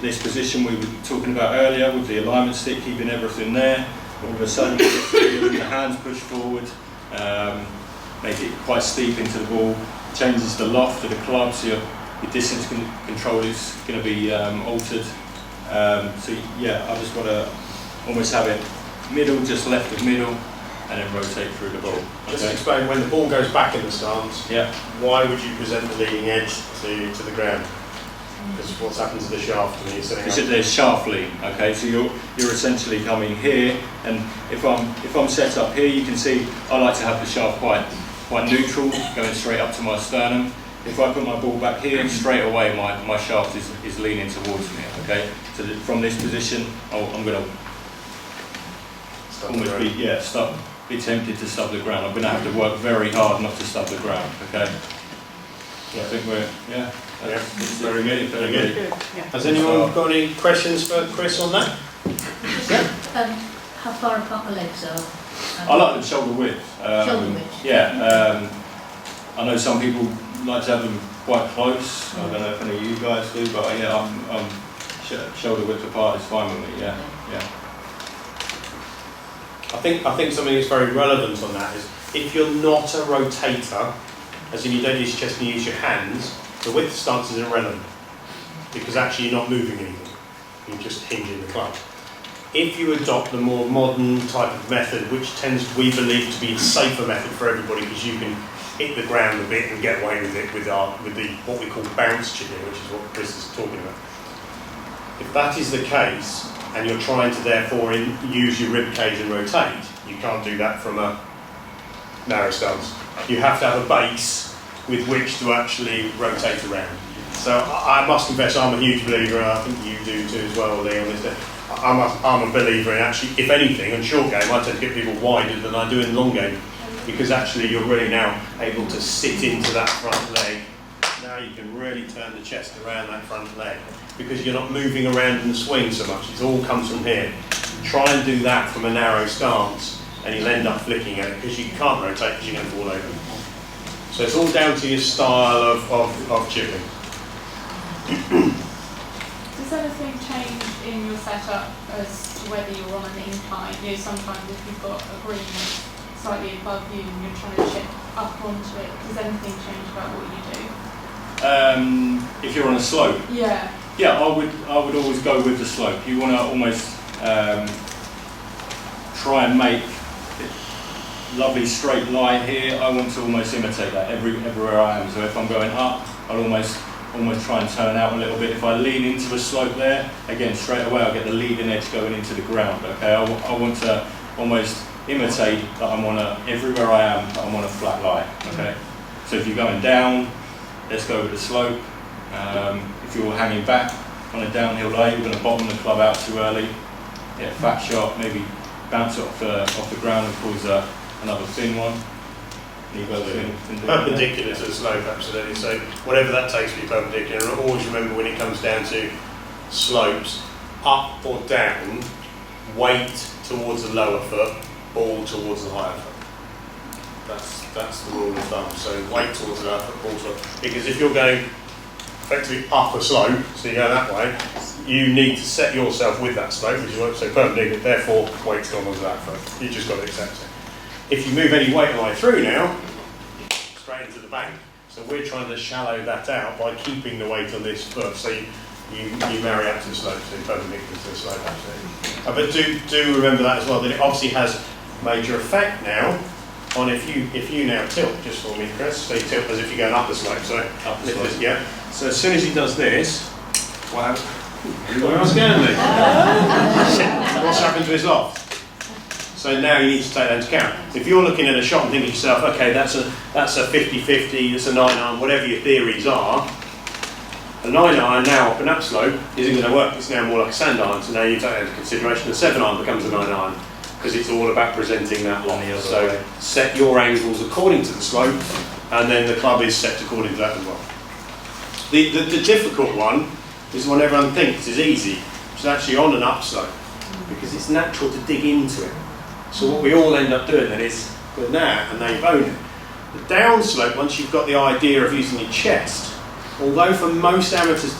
this position we were talking about earlier with the alignment stick, keeping everything there, all of a sudden the hands push forward, make it quite steep into the ball, changes the loft of the club, so your distance control is going to be altered. So yeah, I just want to almost have it middle, just left of middle, and then rotate through the ball. Okay. Just explain, when the ball goes back in the stance, yeah, why would you present the leading edge to the ground? Because what's happened to the shaft when you're setting up? There's shaft lean, okay, so you're essentially coming here, and if I'm set up here, you can see I like to have the shaft quite neutral, going straight up to my sternum. If I put my ball back here, straight away my shaft is leaning towards me, okay? So from this position, I'm going to almost be tempted to stub the ground. I'm going to have to work very hard not to stub the ground, okay? So I think it's very good, very good. Yeah. Has anyone got any questions for Chris on that? How far apart the legs are? I like them shoulder width. Shoulder width? Yeah. I know some people like to have them quite close. I don't know if any of you guys do, but yeah, I'm shoulder width apart is fine with me. Yeah. I think something that's very relevant on that is if you're not a rotator, as in you don't use your chest and you use your hands, the width stance is irrelevant because actually you're not moving anything. You're just hinging the club. If you adopt the more modern type of method, which tends, we believe, to be a safer method for everybody because you can hit the ground a bit and get away with it with the what we call bounce chipping, which is what Chris is talking about. If that is the case, and you're trying to therefore use your rib cage and rotate, you can't do that from a narrow stance. You have to have a base with which to actually rotate around. So I must confess, I'm a huge believer, and I think you do too as well, Lee, on this. I'm a believer in actually, if anything, on short game, I tend to get people wider than I do in long game, because actually you're really now able to sit into that front leg. Now how you can really turn the chest around that front leg, because you're not moving around in the swing so much. It all comes from here. Try and do that from a narrow stance, and you'll end up flicking at it, because you can't rotate because you're going to fall over. So it's all down to your style of chipping. Does anything change in your setup as to whether you're on an incline? You know, sometimes if you've got a green slightly above you and you're trying to chip up onto it, does anything change about what you do? If you're on a slope? Yeah. Yeah, I would always go with the slope. You want to almost try and make a lovely straight line here. I want to almost imitate that everywhere I am. So if I'm going up, I'll almost try and turn out a little bit. If I lean into a slope there, again, straight away I'll get the leading edge going into the ground. Okay, I want to almost imitate that I'm on everywhere I am, that I'm on a flat lie. Okay, so if you're going down, let's go with the slope. If you're hanging back on a downhill lie, you're going to bottom the club out too early. Yeah, fat shot, maybe bounce it off the ground and cause another thin one. Perpendicular to the slope, absolutely. So whatever that takes to be perpendicular, and always remember when it comes down to slopes, up or down, weight towards the lower foot, ball towards the higher foot. That's the rule of thumb. So weight towards the lower foot, ball towards. Because if you're going effectively up a slope, so you go that way, you need to set yourself with that slope, which is what, so perpendicular, therefore weight's gone onto that foot. You just got to accept it. If you move any weight line through now, straight into the bank. So we're trying to shallow that out by keeping the weight on this foot. So you marry up to the slope, so perpendicular to the slope, absolutely. But do remember that as well, that it obviously has major effect now on if you now tilt, just for me, Chris. So you tilt as if you're going up the slope. So up the slope. Yeah. So as soon as he does this, where I was going with what's happened to his loft? So now you need to take that into account. If you're looking at a shot and thinking to yourself, okay, that's a 50-50, that's a 9-iron, whatever your theories are, a 9-iron now up an upslope isn't going to work. It's now more like a sand iron. So now you take that into consideration. A 7-iron becomes a 9-iron because it's all about presenting that loft. So set your angles according to the slope, and then the club is set according to that as well. The difficult one is the one everyone thinks is easy, which is actually on an upslope, because it's natural to dig into it. So what we all end up doing then is doing that, and now you've owned it. The downslope, once you've got the idea of using your chest, although for most amateurs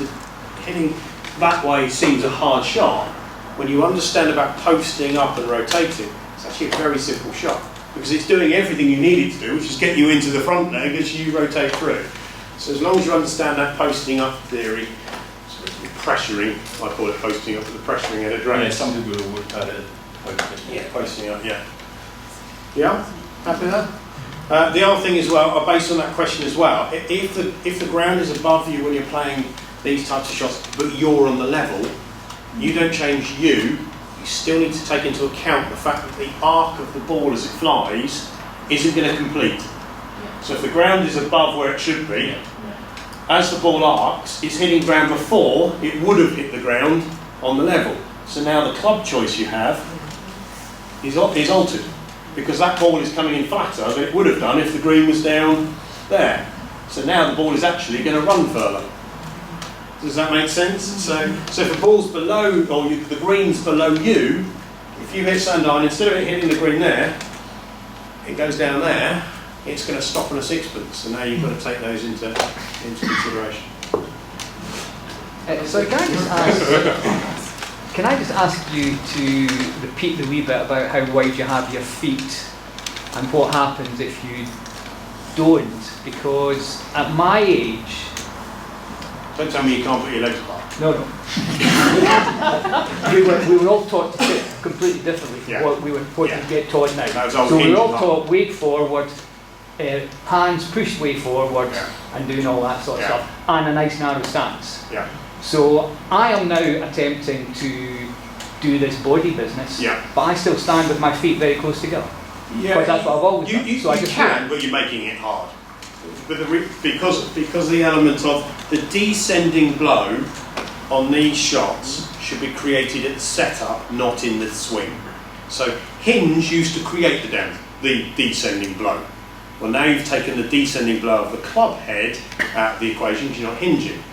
hitting that way seems a hard shot, when you understand about posting up and rotating, it's actually a very simple shot, because it's doing everything you need it to do, which is get you into the front leg as you rotate through. So as long as you understand that posting up theory, pressuring, I call it posting up, but the pressuring at a drag. Yeah, some people would call it posting. Yeah, posting up, yeah. Yeah? Happy with that? The other thing as well, based on that question as well, if the ground is above you when you're playing these types of shots, but you're on the level, you don't change you still need to take into account the fact that the arc of the ball as it flies isn't going to complete. So if the ground is above where it should be, as the ball arcs, it's hitting ground before it would have hit the ground on the level. So now the club choice you have is altered, because that ball is coming in flatter than it would have done if the green was down there. So now the ball is actually going to run further. Does that make sense? So if the ball's below, or the green's below you, if you hit sand iron, instead of it hitting the green there, it goes down there, it's going to stop on a sixpence. So now you've got to take those into consideration. So can I just ask you to repeat the wee bit about how wide you have your feet and what happens if you don't? Because at my age... Don't tell me you can't put your legs apart. No. we were all taught to sit completely differently from what we get taught now. So we were all taught weight forward, hands pushed way forward, and doing all that sort of stuff, and a nice narrow stance. Yeah. So I am now attempting to do this body business, but I still stand with my feet very close together. Yeah, because that's what I've always done. So you can, but you're making it hard. Because the element of the descending blow on these shots should be created at the setup, not in the swing. So hinge used to create the descending blow. Well, now you've taken the descending blow of the club head out of the equation because you're not hinging.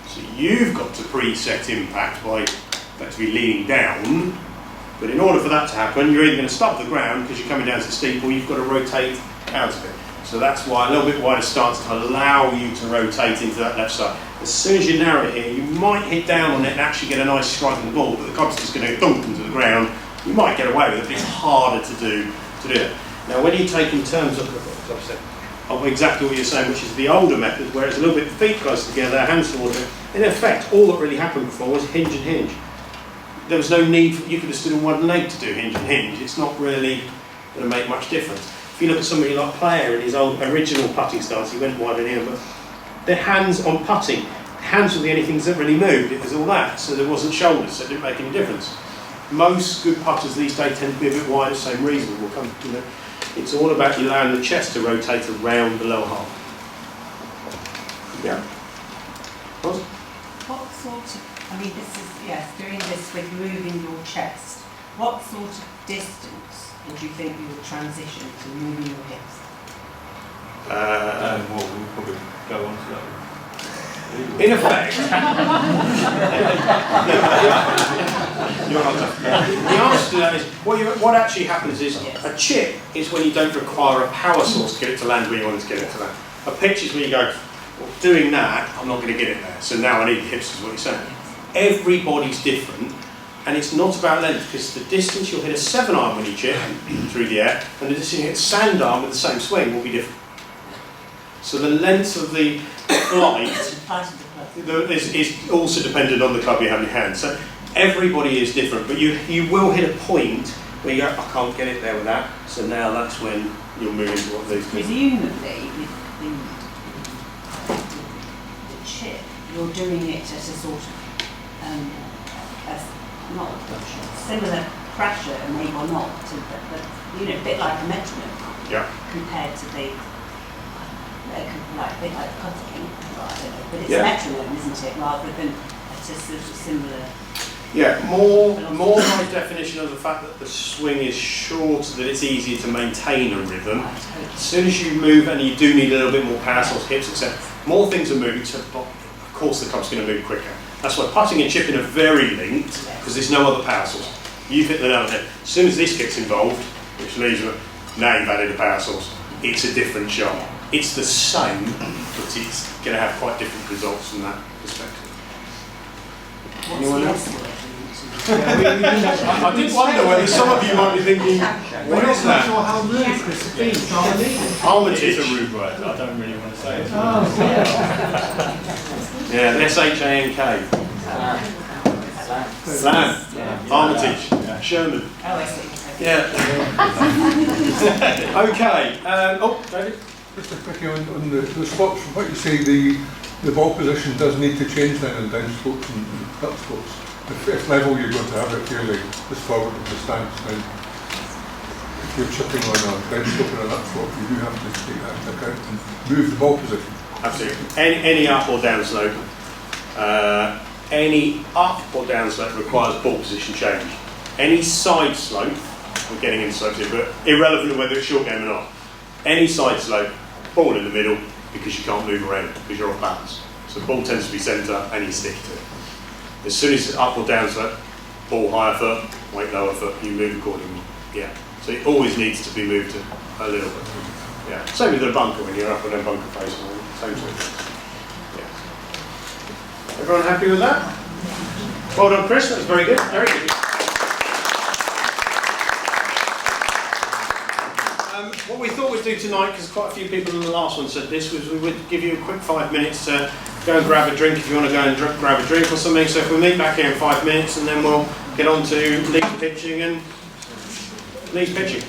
So you've got to preset impact by effectively leaning down. But in order for that to happen, you're either going to stop the ground because you're coming down to steep, or you've got to rotate out of it. So that's why a little bit wider stance to allow you to rotate into that left side. As soon as you narrow it here, you might hit down on it and actually get a nice strike on the ball, but the club's just going to dunk into the ground. You might get away with it, but it's harder to do it. Now, when you take in terms of exactly what you're saying, which is the older method, where it's a little bit feet close together, hands towards it, in effect, all that really happened before was hinge and hinge. There was no need for, you could have stood on one leg to do hinge and hinge. It's not really going to make much difference. If you look at somebody like Player in his old original putting stance, he went wide in here, but their hands on putting, hands were the only things that really moved. It was all that, so there wasn't shoulders, so it didn't make any difference. Most good putters these days tend to be a bit wider, same reason. We'll come, it's all about you allowing the chest to rotate around the lower half. Yeah. What sort of, I mean, this is, yes, doing this with moving your chest. What sort of distance would you think you would transition to moving your hips? Well, we'll probably go on to that. In effect, the answer to that is, what actually happens is, a chip is when you don't require a power source to get it to land where you want it to get it to land. A pitch is when you go, well, doing that, I'm not going to get it there, so now I need the hips, is what you're saying. Everybody's different, and it's not about length, because the distance you'll hit a 7-iron when you chip through the air, and the distance you hit a sand arm with the same swing will be different. So the length of the flight is also dependent on the club you have in your hand. So everybody is different, but you will hit a point where you go, I can't get it there with that, so now that's when you'll move into what these do. Presumably, with the chip, you're doing it at a sort of, not similar pressure, maybe or not, to, but a bit like a metronome. Yeah. Compared to the, like a bit like putting, I don't know, but it's a metronome, isn't it, rather than it's a sort of similar. Yeah, more my definition of the fact that the swing is short, so that it's easier to maintain a rhythm. As soon as you move, and you do need a little bit more power source, hips, etc., more things are moving, so of course the club's going to move quicker. That's why putting and chipping are very linked, because there's no other power source. You've hit the nail on the head. As soon as this gets involved, which leaves now you've added a power source, it's a different shot. It's the same, but it's going to have quite different results from that perspective. Anyone else? I did wonder whether some of you might be thinking, what is that? I'm not sure how ludicrous it is, Armitage. It's a rude word, I don't really want to say it. Yeah, S-H-A-N-K. Slam. Armitage. Sherman. Yeah. Okay. David? Just a quickie on the spots, from what you say, the ball position does need to change then in down slopes and up slopes. If level you're going to have it fairly as forward of the stance, then if you're chipping on a down slope and an up slope, you do have to take that into account and move the ball position. Absolutely. Any up or down slope, any up or down slope requires ball position change. Any side slope, we're getting into slopes here, but irrelevant of whether it's short game or not, any side slope, ball in the middle, because you can't move around, because you're off balance. So the ball tends to be centre and you stick to it. As soon as it's up or down slope, ball higher foot, weight lower foot, you move accordingly. Yeah. So it always needs to be moved a little bit. Yeah. Same with the bunker when you're up and then bunker face, same sort of thing. Yeah. Everyone happy with that? Well done, Chris. That was very good. Very good. What we thought we'd do tonight, because quite a few people in the last one said this, was we would give you a quick 5 minutes to go and grab a drink if you want to go and grab a drink or something. So if we meet back here in 5 minutes, and then we'll get on to lead pitching and lead pitching.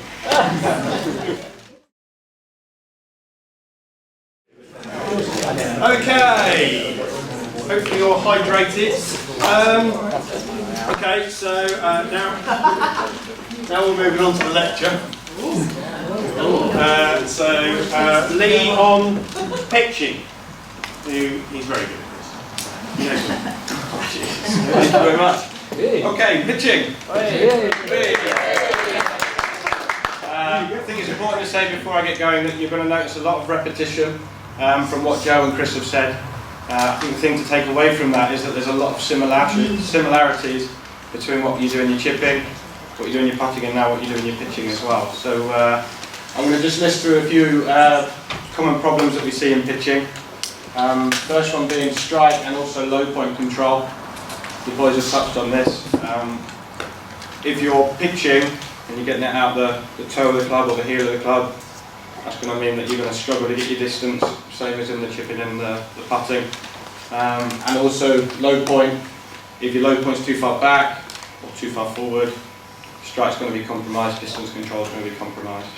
Okay. Hopefully you're hydrated. Okay, so now we're moving on to the lecture. Lee on pitching. He's very good at this. Thank you very much. Okay, pitching. I think it's important to say say before I get going that you're going to notice a lot of repetition from what Joe and Chris have said. I think the thing to take away from that is that there's a lot of similarities between what you do in your chipping, what you do in your putting, and now what you do in your pitching as well. So I'm going to just list through a few common problems that we see in pitching. First one being strike and also low point control. The boys have touched on this. If you're pitching and you're getting it out the toe of the club or the heel of the club, that's going to mean that you're going to struggle to get your distance, same as in the chipping and the putting. And also low point, if your low point's too far back or too far forward, strike's going to be compromised, distance control is going to be compromised.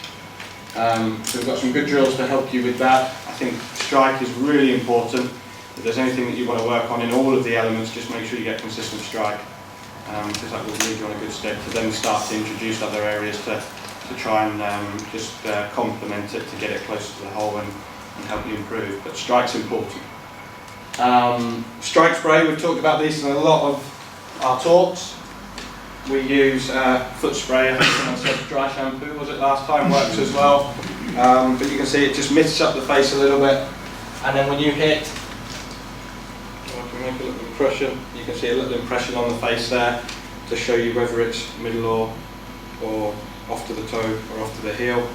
So we've got some good drills to help you with that. I think strike is really important. If there's anything that you want to work on in all of the elements, just make sure you get consistent strike, because that will lead you on a good step to then start to introduce other areas to try and just complement it to get it closer to the hole and help you improve. But strike's important. Strike spray, we've talked about this in a lot of our talks. We use foot spray. I think someone said dry shampoo, was it last time, works as well. But you can see it just mists up the face a little bit. And then when you hit, I can make a little impression, you can see a little impression on the face there to show you whether it's middle or off to the toe or off to the heel.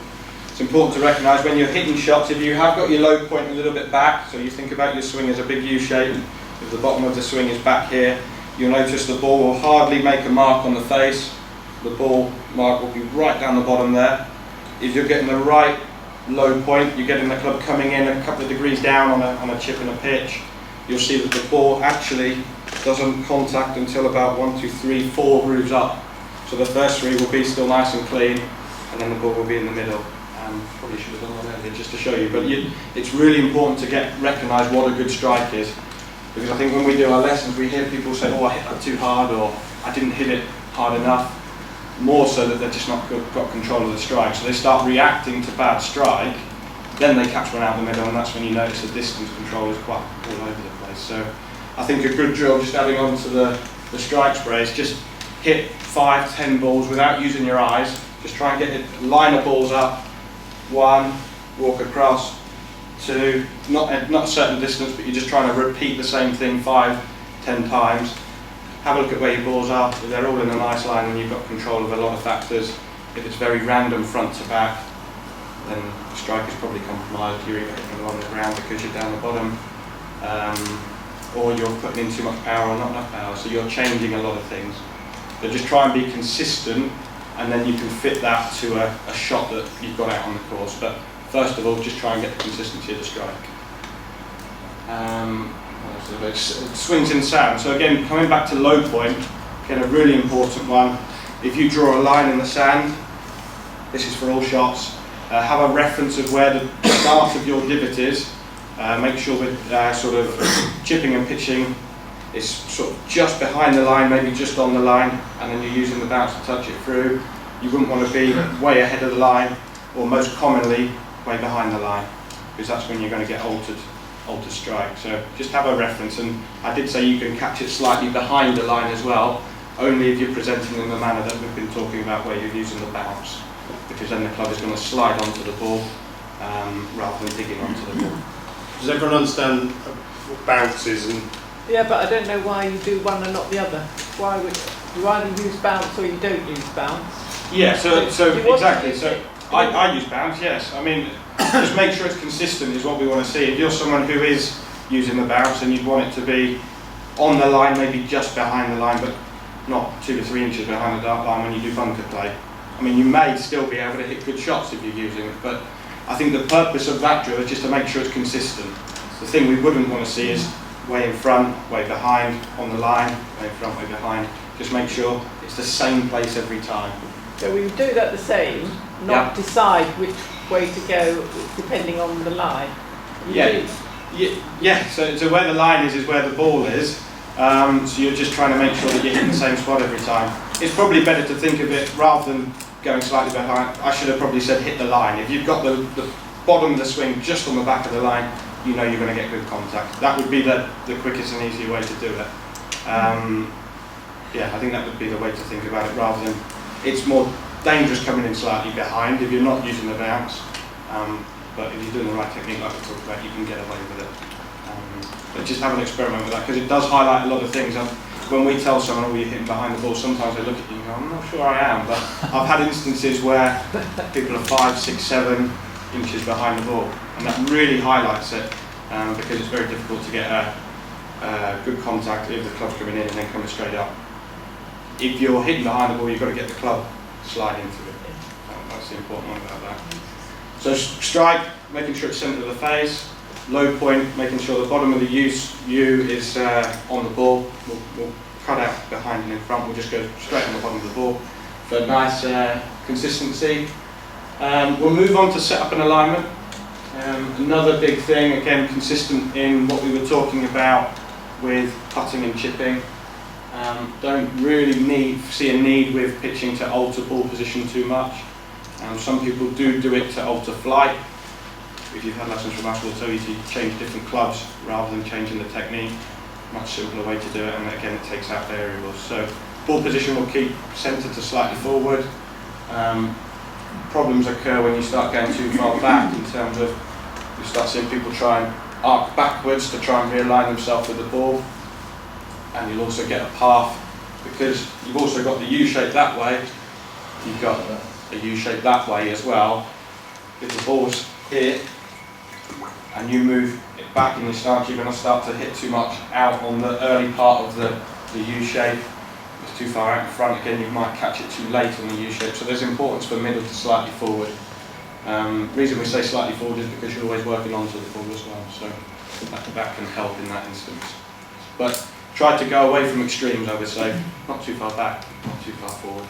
It's important to recognise when you're hitting shots, if you have got your low point a little bit back, so you think about your swing as a big U shape, if the bottom of the swing is back here, you'll notice the ball will hardly make a mark on the face. The ball mark will be right down the bottom there. If you're getting the right low point, you're getting the club coming in a couple of degrees down on a chip and a pitch, you'll see that the ball actually doesn't contact until about 1, 2, 3, 4 grooves up. So the first 3 will be still nice and clean, and then the ball will be in the middle. Probably should have done that earlier just to show you, but it's really important to recognise what a good strike is. Because I think when we do our lessons, we hear people say, oh, I hit that too hard, or I didn't hit it hard enough. More so that they've just not got control of the strike. So they start reacting to bad strike, then they catch one out the middle, and that's when you notice the distance control is quite all over the place. So I think a good drill, just adding on to the strike spray, is just hit 5, 10 balls without using your eyes. Just try and get it, line the balls up. 1, walk across. 2, not a certain distance, but you're just trying to repeat the same thing 5, 10 times. Have a look at where your balls are. If they're all in a nice line, then you've got control of a lot of factors. If it's very random front to back, then the strike is probably compromised. You're either hitting along the ground because you're down the bottom, or you're putting in too much power or not enough power. So you're changing a lot of things. So just try and be consistent, and then you can fit that to a shot that you've got out on the course. But first of all, just try and get the consistency of the strike. Swings in sand. So again, coming back to low point, again a really important one. If you draw a line in the sand, this is for all shots, have a reference of where the start of your divot is. Make sure with sort of chipping and pitching, it's sort of just behind the line, maybe just on the line, and then you're using the bounce to touch it through. You wouldn't want to be way ahead of the line, or most commonly way behind the line, because that's when you're going to get altered strike. So just have a reference, and I did say you can catch it slightly behind the line as well, only if you're presenting in the manner that we've been talking about, where you're using the bounce, because then the club is going to slide onto the ball rather than digging onto the ball. Does everyone understand what bounce is? And yeah, but I don't know why you do one and not the other. Why would you either use bounce or you don't use bounce? Yeah, so exactly. So I use bounce, yes. I mean, just make sure it's consistent is what we want to see. If you're someone who is using the bounce and you'd want it to be on the line, maybe just behind the line, but not 2 to 3 inches behind the dark line when you do bunker play. I mean, you may still be able to hit good shots if you're using it, but I think the purpose of that drill is just to make sure it's consistent. The thing we wouldn't want to see is way in front, way behind, on the line, way in front, way behind. Just make sure it's the same place every time. So we do that the same, not decide which way to go depending on the line. Yeah. So where the line is where the ball is. So you're just trying to make sure that you're hitting the same spot every time. It's probably better to think of it rather than going slightly behind. I should have probably said hit the line. If you've got the bottom of the swing just on the back of the line, you know you're going to get good contact. That would be the quickest and easier way to do it. I think that would be the way to think about it, rather than it's more dangerous coming in slightly behind if you're not using the bounce. But if you're doing the right technique, like we talked about, you can get away with it. But just have an experiment with that, because it does highlight a lot of things. When we tell someone, oh, you're hitting behind the ball, sometimes they look at you and go, I'm not sure I am. But I've had instances where people are 5, 6, 7 inches behind the ball, and that really highlights it, because it's very difficult to get a good contact if the club's coming in and then coming straight up. If you're hitting behind the ball, you've got to get the club sliding into it. That's the important one about that. So strike, making sure it's centre of the face. Low point, making sure the bottom of the U is on the ball. We'll cut out behind and in front. We'll just go straight on the bottom of the ball for nice consistency. We'll move on to set up and alignment. Another big thing, again, consistent in what we were talking about with putting and chipping. Don't really see a need with pitching to alter ball position too much. Some people do it to alter flight. If you've had lessons from us, we'll tell you to change different clubs rather than changing the technique. Much simpler way to do it, and again it takes out variables. So ball position will keep centre to slightly forward. Problems occur when you start going too far back, in terms of you start seeing people try and arc backwards to try and realign themselves with the ball, and you'll also get a path, because you've also got the U shape that way, you've got a U shape that way as well. If the ball's here and you move it back and you're going to start to hit too much out on the early part of the U shape. If it's too far out in front, again you might catch it too late on the U shape. So there's importance for middle to slightly forward. Reason we say slightly forward is because you're always working onto the ball as well, so that can help in that instance. But try to go away from extremes, I would say. Not too far back, not too far forward.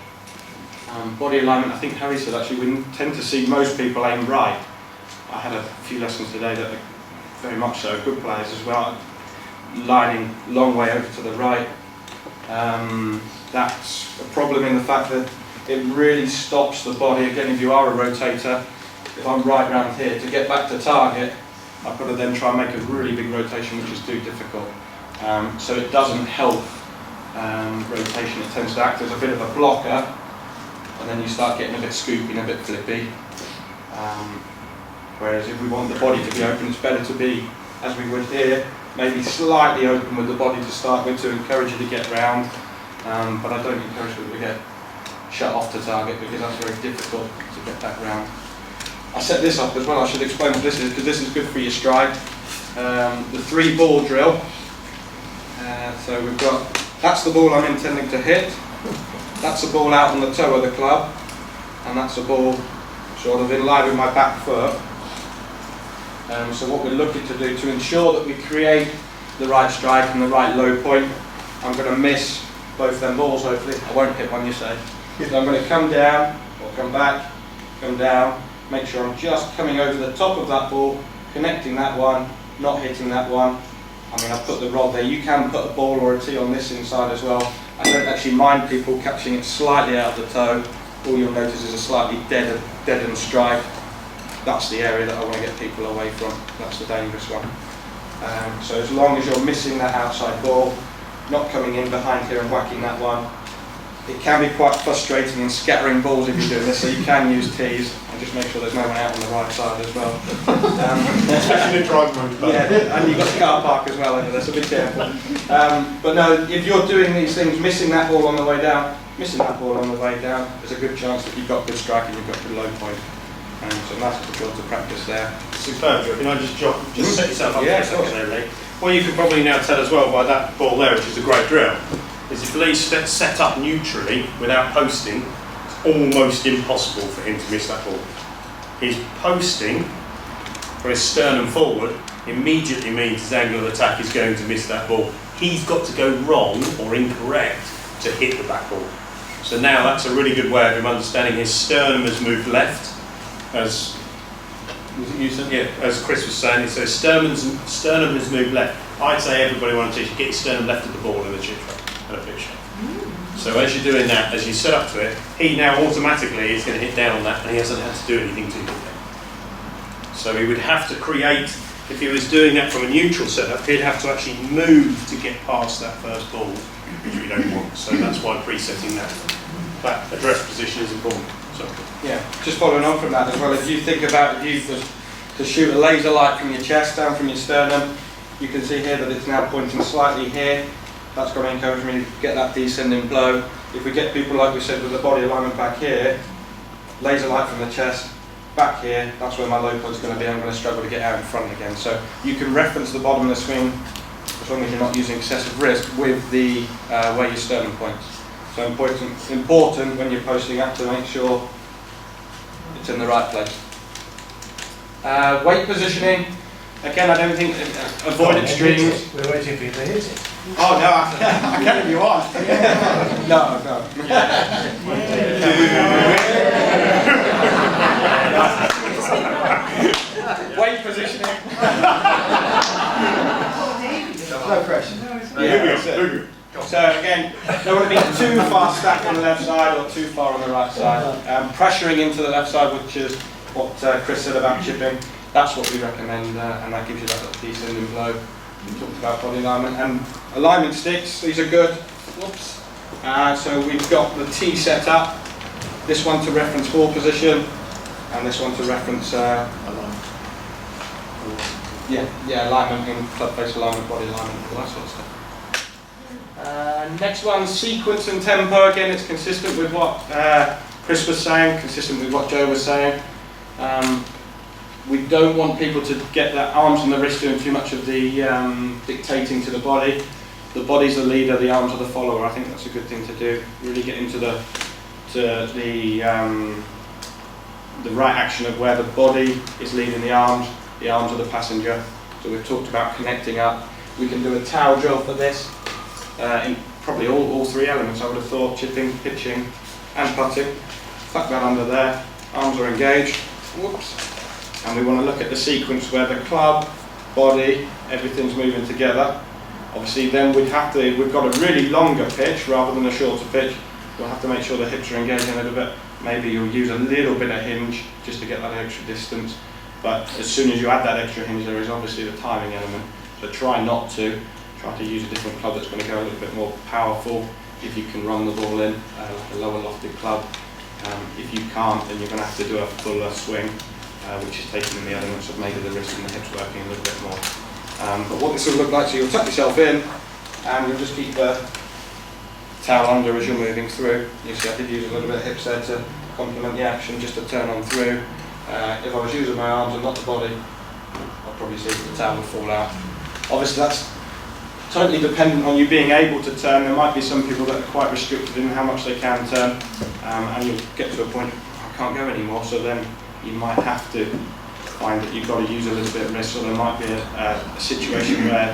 Body alignment, I think Harry said actually, we tend to see most people aim right. I had a few lessons today that are very much so, good players as well, lining long way over to the right. That's a problem in the fact that it really stops the body. Again, if you are a rotator, if I'm right round here, to get back to target, I've got to then try and make a really big rotation, which is too difficult. So it doesn't help rotation. It tends to act as a bit of a blocker, and then you start getting a bit scoopy and a bit flippy. Whereas if we want the body to be open, it's better to be, as we would here, maybe slightly open with the body to start with, to encourage you to get round. But I don't encourage people to get shut off to target, because that's very difficult to get that round. I set this up as well. I should explain what this is, because this is good for your strike. The 3-ball drill. So we've got, that's the ball I'm intending to hit. That's a ball out on the toe of the club, and that's a ball sort of in line with my back foot. So what we're looking to do to ensure that we create the right strike and the right low point, I'm going to miss both them balls, hopefully. I won't hit one, you say. So I'm going to come down, or come back, come down, make sure I'm just coming over the top of that ball, connecting that one, not hitting that one. I mean, I've put the rod there. You can put a ball or a tee on this inside as well. I don't actually mind people catching it slightly out of the toe. All you'll notice is a slightly deadened strike. That's the area that I want to get people away from. That's the dangerous one. So as long as you're missing that outside ball, not coming in behind here and whacking that one. It can be quite frustrating and scattering balls if you're doing this, so you can use tees and just make sure there's no one out on the right side as well. Especially in driving mode. Yeah, and you've got the car park as well over there, so be careful. But no, if you're doing these things, missing that ball on the way down, there's a good chance that you've got good strike and you've got good low point. So nice to drill to practice there. Superb, Joe. Can I just set yourself up for a second there, Lee? Well, you can probably now tell as well by that ball there, which is a great drill, is if Lee's set up neutrally without posting, it's almost impossible for him to miss that ball. His posting for his sternum forward immediately means his angle of attack is going to miss that ball. He's got to go wrong or incorrect to hit the back ball. So now that's a really good way of him understanding his sternum has moved left, as Chris was saying, so sternum has moved left. I'd say everybody wants to teach you, get your sternum left of the ball in a chip and a pitch. So as you're doing that, as you set up to it, he now automatically is going to hit down on that, and he hasn't had to do anything to hit it. So he would have to create, if he was doing that from a neutral setup, he'd have to actually move to get past that first ball, which we don't want. So that's why presetting that address position is important. So, yeah. just following on from that as well, if you think about if you to shoot a laser light from your chest down from your sternum, you can see here that it's now pointing slightly here. That's going to encourage me to get that descending blow. If we get people, like we said, with the body alignment back here, laser light from the chest, back here, that's where my low point's going to be. I'm going to struggle to get out in front again. So you can reference the bottom of the swing, as long as you're not using excessive risk, with the where your sternum points. So important when you're posting up to make sure it's in the right place. Weight positioning, again, I don't think, avoid extremes. We're waiting for you to hit it. Oh no, I can if you want. No. Weight positioning. No pressure. So again, don't want to be too far stacked on the left side or too far on the right side. Pressuring into the left side, which is what Chris said about chipping. That's what we recommend, and that gives you that little descending blow. We talked about body alignment and alignment sticks. These are good. Whoops. So we've got the T set up. This one to reference ball position, and this one to reference alignment. Alignment in club face alignment, body alignment, all that sort of stuff. Next one, sequence and tempo. Again, it's consistent with what Chris was saying, consistent with what Joe was saying. We don't want people to get their arms and the wrist doing too much of the dictating to the body. The body's the leader, the arms are the follower. I think that's a good thing to do. Really get into the right action of where the body is leading the arms are the passenger. So we've talked about connecting up. We can do a towel drill for this in probably all three elements. I would have thought chipping, pitching, and putting. Tuck that under there. Arms are engaged. Whoops. And we want to look at the sequence where the club, body, everything's moving together. Obviously then we've got a really longer pitch rather than a shorter pitch. We'll have to make sure the hips are engaging a little bit. Maybe you'll use a little bit of hinge just to get that extra distance. But as soon as you add that extra hinge, there is obviously the timing element. So try not to. Try to use a different club that's going to go a little bit more powerful if you can run the ball in, like a lower lofted club. If you can't, then you're going to have to do a fuller swing. Which is taking in the elements of maybe the wrist and the hips working a little bit more. But what this will look like, so you'll tuck yourself in and you'll just keep the towel under as you're moving through. You see I did use a little bit of hips there to complement the action, just to turn on through. If I was using my arms and not the body, I'd probably see that the towel would fall out. Obviously that's totally dependent on you being able to turn. There might be some people that are quite restricted in how much they can turn, and you'll get to a point, I can't go anymore, so then you might have to find that you've got to use a little bit of wrist, or there might be a situation where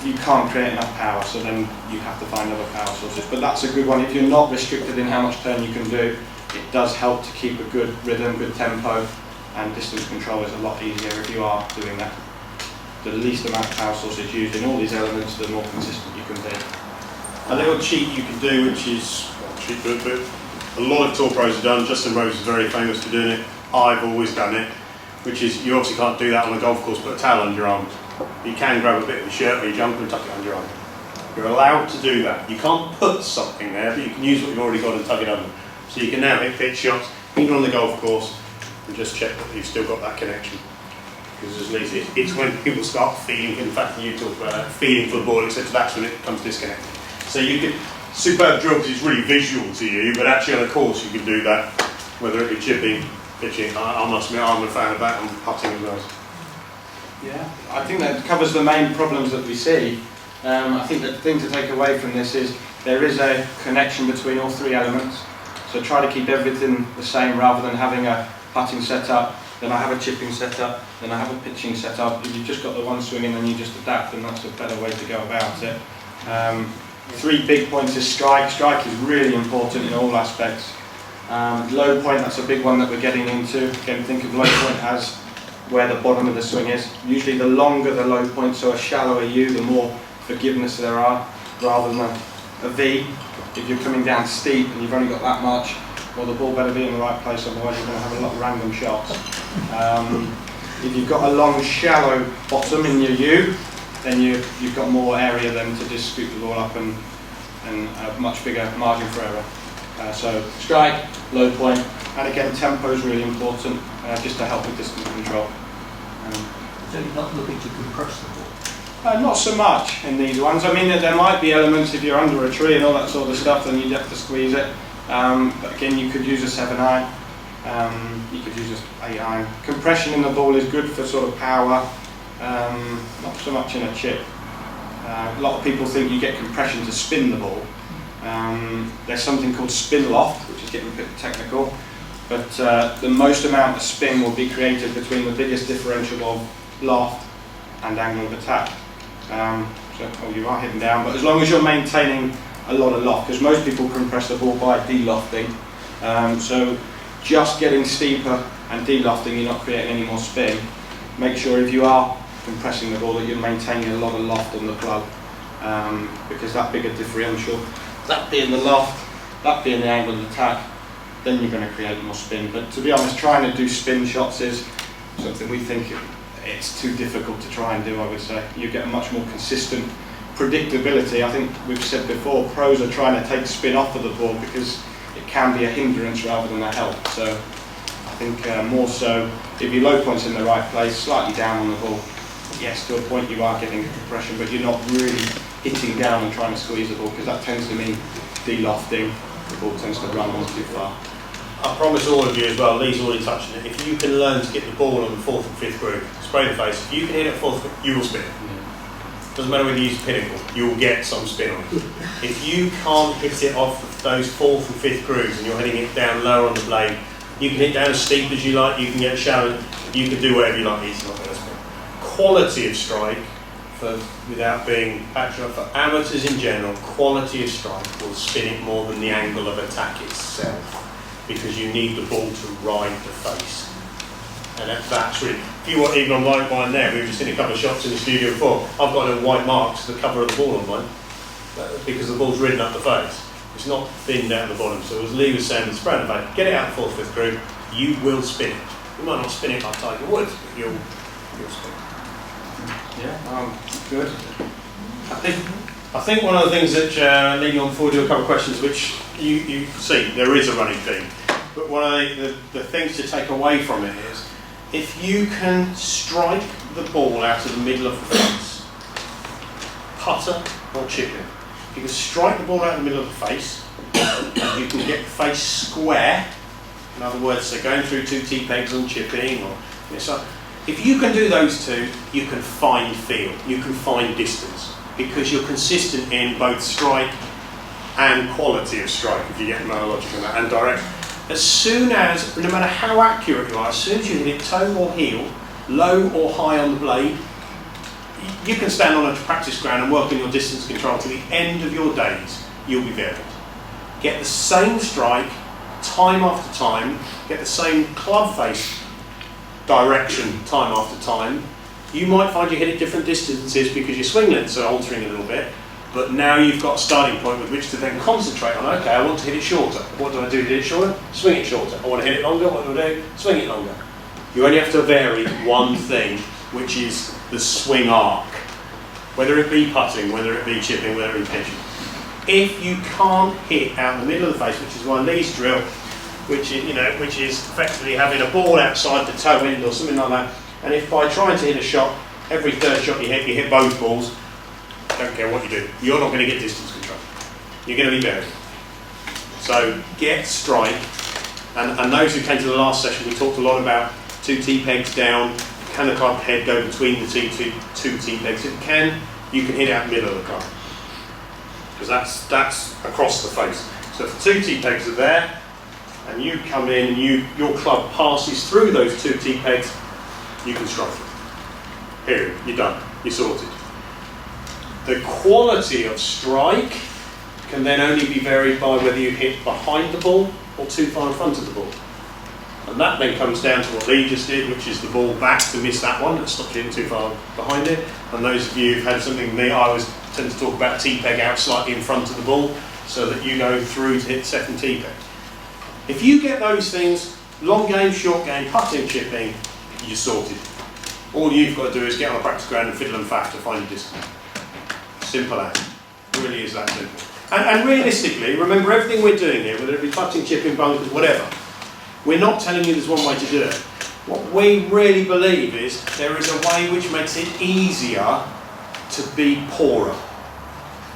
you can't create enough power, so then you have to find other power sources. But that's a good one. If you're not restricted in how much turn you can do, it does help to keep a good rhythm, good tempo, and distance control is a lot easier if you are doing that. The least amount of power sources used in all these elements, the more consistent you can be. A little cheat you can do, which is cheat, but a lot of tour pros have done. Justin Rose is very famous for doing it. I've always done it, which is you obviously can't do that on a golf course, put a towel under your arms. You can grab a bit of the shirt or your jumper and tuck it under your arm. You're allowed to do that. You can't put something there, but you can use what you've already got and tuck it under. So you can now hit pitch shots, even on the golf course, and just check that you've still got that connection. Because at least it's when people start feeling, in fact you talk about that, feeling for the ball, etc., that's when it becomes disconnected. So you can, superb drill because it's really visual to you, but actually on a course you can do that, whether it be chipping, pitching. I must admit I'm a fan of that, and putting as well. Yeah, I think that covers the main problems that we see. I think the thing to take away from this is there is a connection between all three elements. So try to keep everything the same rather than having a putting setup, then I have a chipping setup, then I have a pitching setup. If you've just got the one swing and then you just adapt, then that's a better way to go about it. 3 big points is strike. Strike is really important in all aspects. Low point, that's a big one that we're getting into. Again, think of low point as where the bottom of the swing is. Usually the longer the low point, so a shallower U, the more forgiveness there are, rather than a V. If you're coming down steep and you've only got that much, well, the ball better be in the right place, otherwise you're going to have a lot of random shots. If you've got a long, shallow bottom in your U, then you've got more area then to just scoop the ball up and a much bigger margin for error. So strike, low point, And again, tempo is really important, just to help with distance control. So you're not looking to compress the ball? Not so much in these ones. I mean, there might be elements if you're under a tree and all that sort of stuff, then you'd have to squeeze it. But again, you could use a 7-iron. You could use an 8-iron. Compression in the ball is good for sort of power, not so much in a chip. A lot of people think you get compression to spin the ball. There's something called spin loft, which is getting a bit technical, but the most amount of spin will be created between the biggest differential of loft and angle of attack. So you are hitting down, but as long as you're maintaining a lot of loft, because most people compress the ball by de-lofting, so just getting steeper and de-lofting, you're not creating any more spin. Make sure if you are compressing the ball that you're maintaining a lot of loft on the club, because that bigger differential, that being the loft, that being the angle of attack, then you're going to create more spin. But to be honest, trying to do spin shots is something we think it's too difficult to try and do, I would say. You get a much more consistent predictability. I think we've said before, pros are trying to take spin off of the ball because it can be a hindrance rather than a help. So I think more so, if your low point's in the right place, slightly down on the ball, yes, to a point you are getting compression, but you're not really hitting down and trying to squeeze the ball, because that tends to mean de-lofting. The ball tends to run on too far. I promise all of you as well, Lee's already touched on it, if you can learn to get the ball on the 4th and 5th groove, spray the face, if you can hit it at 4th, you will spin it. Doesn't matter whether you use a pinnacle, you'll get some spin on it. If you can't hit it off of those 4th and 5th grooves and you're hitting it down lower on the blade, you can hit down as steep as you like, you can get shallow, you can do whatever you like, it's not going to spin. Quality of strike, without being patronising, for amateurs in general, quality of strike will spin it more than the angle of attack itself, because you need the ball to ride the face. And that's really, if you want, even on mine there, we were just hitting a couple of shots in the studio before, I've got a white mark to the cover of the ball on mine, because the ball's ridden up the face. It's not thin down the bottom. So as Lee was saying, the spray on the face, get it out the 4th, 5th groove, you will spin it. You might not spin it like Tiger Woods, but you'll spin it. Yeah, good. I think one of the things that, leading on forward to a couple of questions, which you see, there is a running theme, but one of the things to take away from it is, if you can strike the ball out of the middle of the face, putter or chipping, if you can strike the ball out of the middle of the face, and you can get the face square, in other words, so going through 2 T-pegs on chipping, or so, if you can do those two, you can find feel, you can find distance, because you're consistent in both strike and quality of strike, if you get my logic on that, and direct. As soon as, no matter how accurate you are, as soon as you hit it toe or heel, low or high on the blade, you can stand on a practice ground and work on your distance control to the end of your days. You'll be varied. Get the same strike time after time, get the same club face direction time after time. You might find you hit at different distances because your swing lengths are altering a little bit, but now you've got a starting point with which to then concentrate on. Okay, I want to hit it shorter. What do I do to hit it shorter? Swing it shorter. I want to hit it longer. What do I do? Swing it longer. You only have to vary one thing, which is the swing arc. Whether it be putting, whether it be chipping, whether it be pitching. If you can't hit out the middle of the face, which is why Lee's drill, which is effectively having a ball outside the toe end or something like that, and if by trying to hit a shot, every third shot you hit both balls, don't care what you do, you're not going to get distance control. You're going to be buried. So get strike, and those who came to the last session, we talked a lot about 2 T-pegs down, can the club head go between the two T-pegs? If it can, you can hit out the middle of the club, because that's across the face. So if the 2 T-pegs are there, and you come in and your club passes through those 2 T-pegs, you can strike it. Period. You're done. You're sorted. The quality of strike can then only be varied by whether you hit behind the ball or too far in front of the ball. And that then comes down to what Lee just did, which is the ball back to miss that one, that stops you hitting too far behind it. And those of you who've had something with me, I always tend to talk about T-peg out slightly in front of the ball, so that you go through to hit second T-peg. If you get those things, long game, short game, putting, chipping, you're sorted. All you've got to do is get on a practice ground and fiddle and faff to find your distance. Simple as. It really is that simple. And realistically, remember everything we're doing here, whether it be putting, chipping, bunkers, whatever, We're not telling you there's one way to do it. What we really believe is there is a way which makes it easier to be poorer.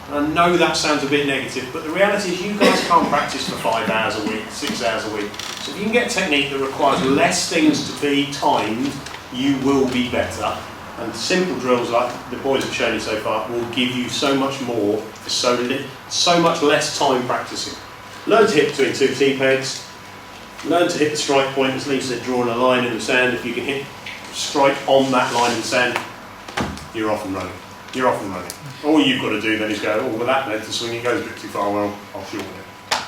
And I know that sounds a bit negative, but the reality is you guys can't practice for 5 hours a week, 6 hours a week. So if you can get a technique that requires less things to be timed, you will be better. And simple drills like the boys have shown you so far will give you so much more for so much less time practicing. Learn to hit between 2 tee pegs. Learn to hit the strike point, as Lee said, drawing a line in the sand. If you can hit strike on that line in the sand, you're off and running. You're off and running. All you've got to do then is go, oh, well that length of swing, it goes a bit too far, well, I'll shorten it.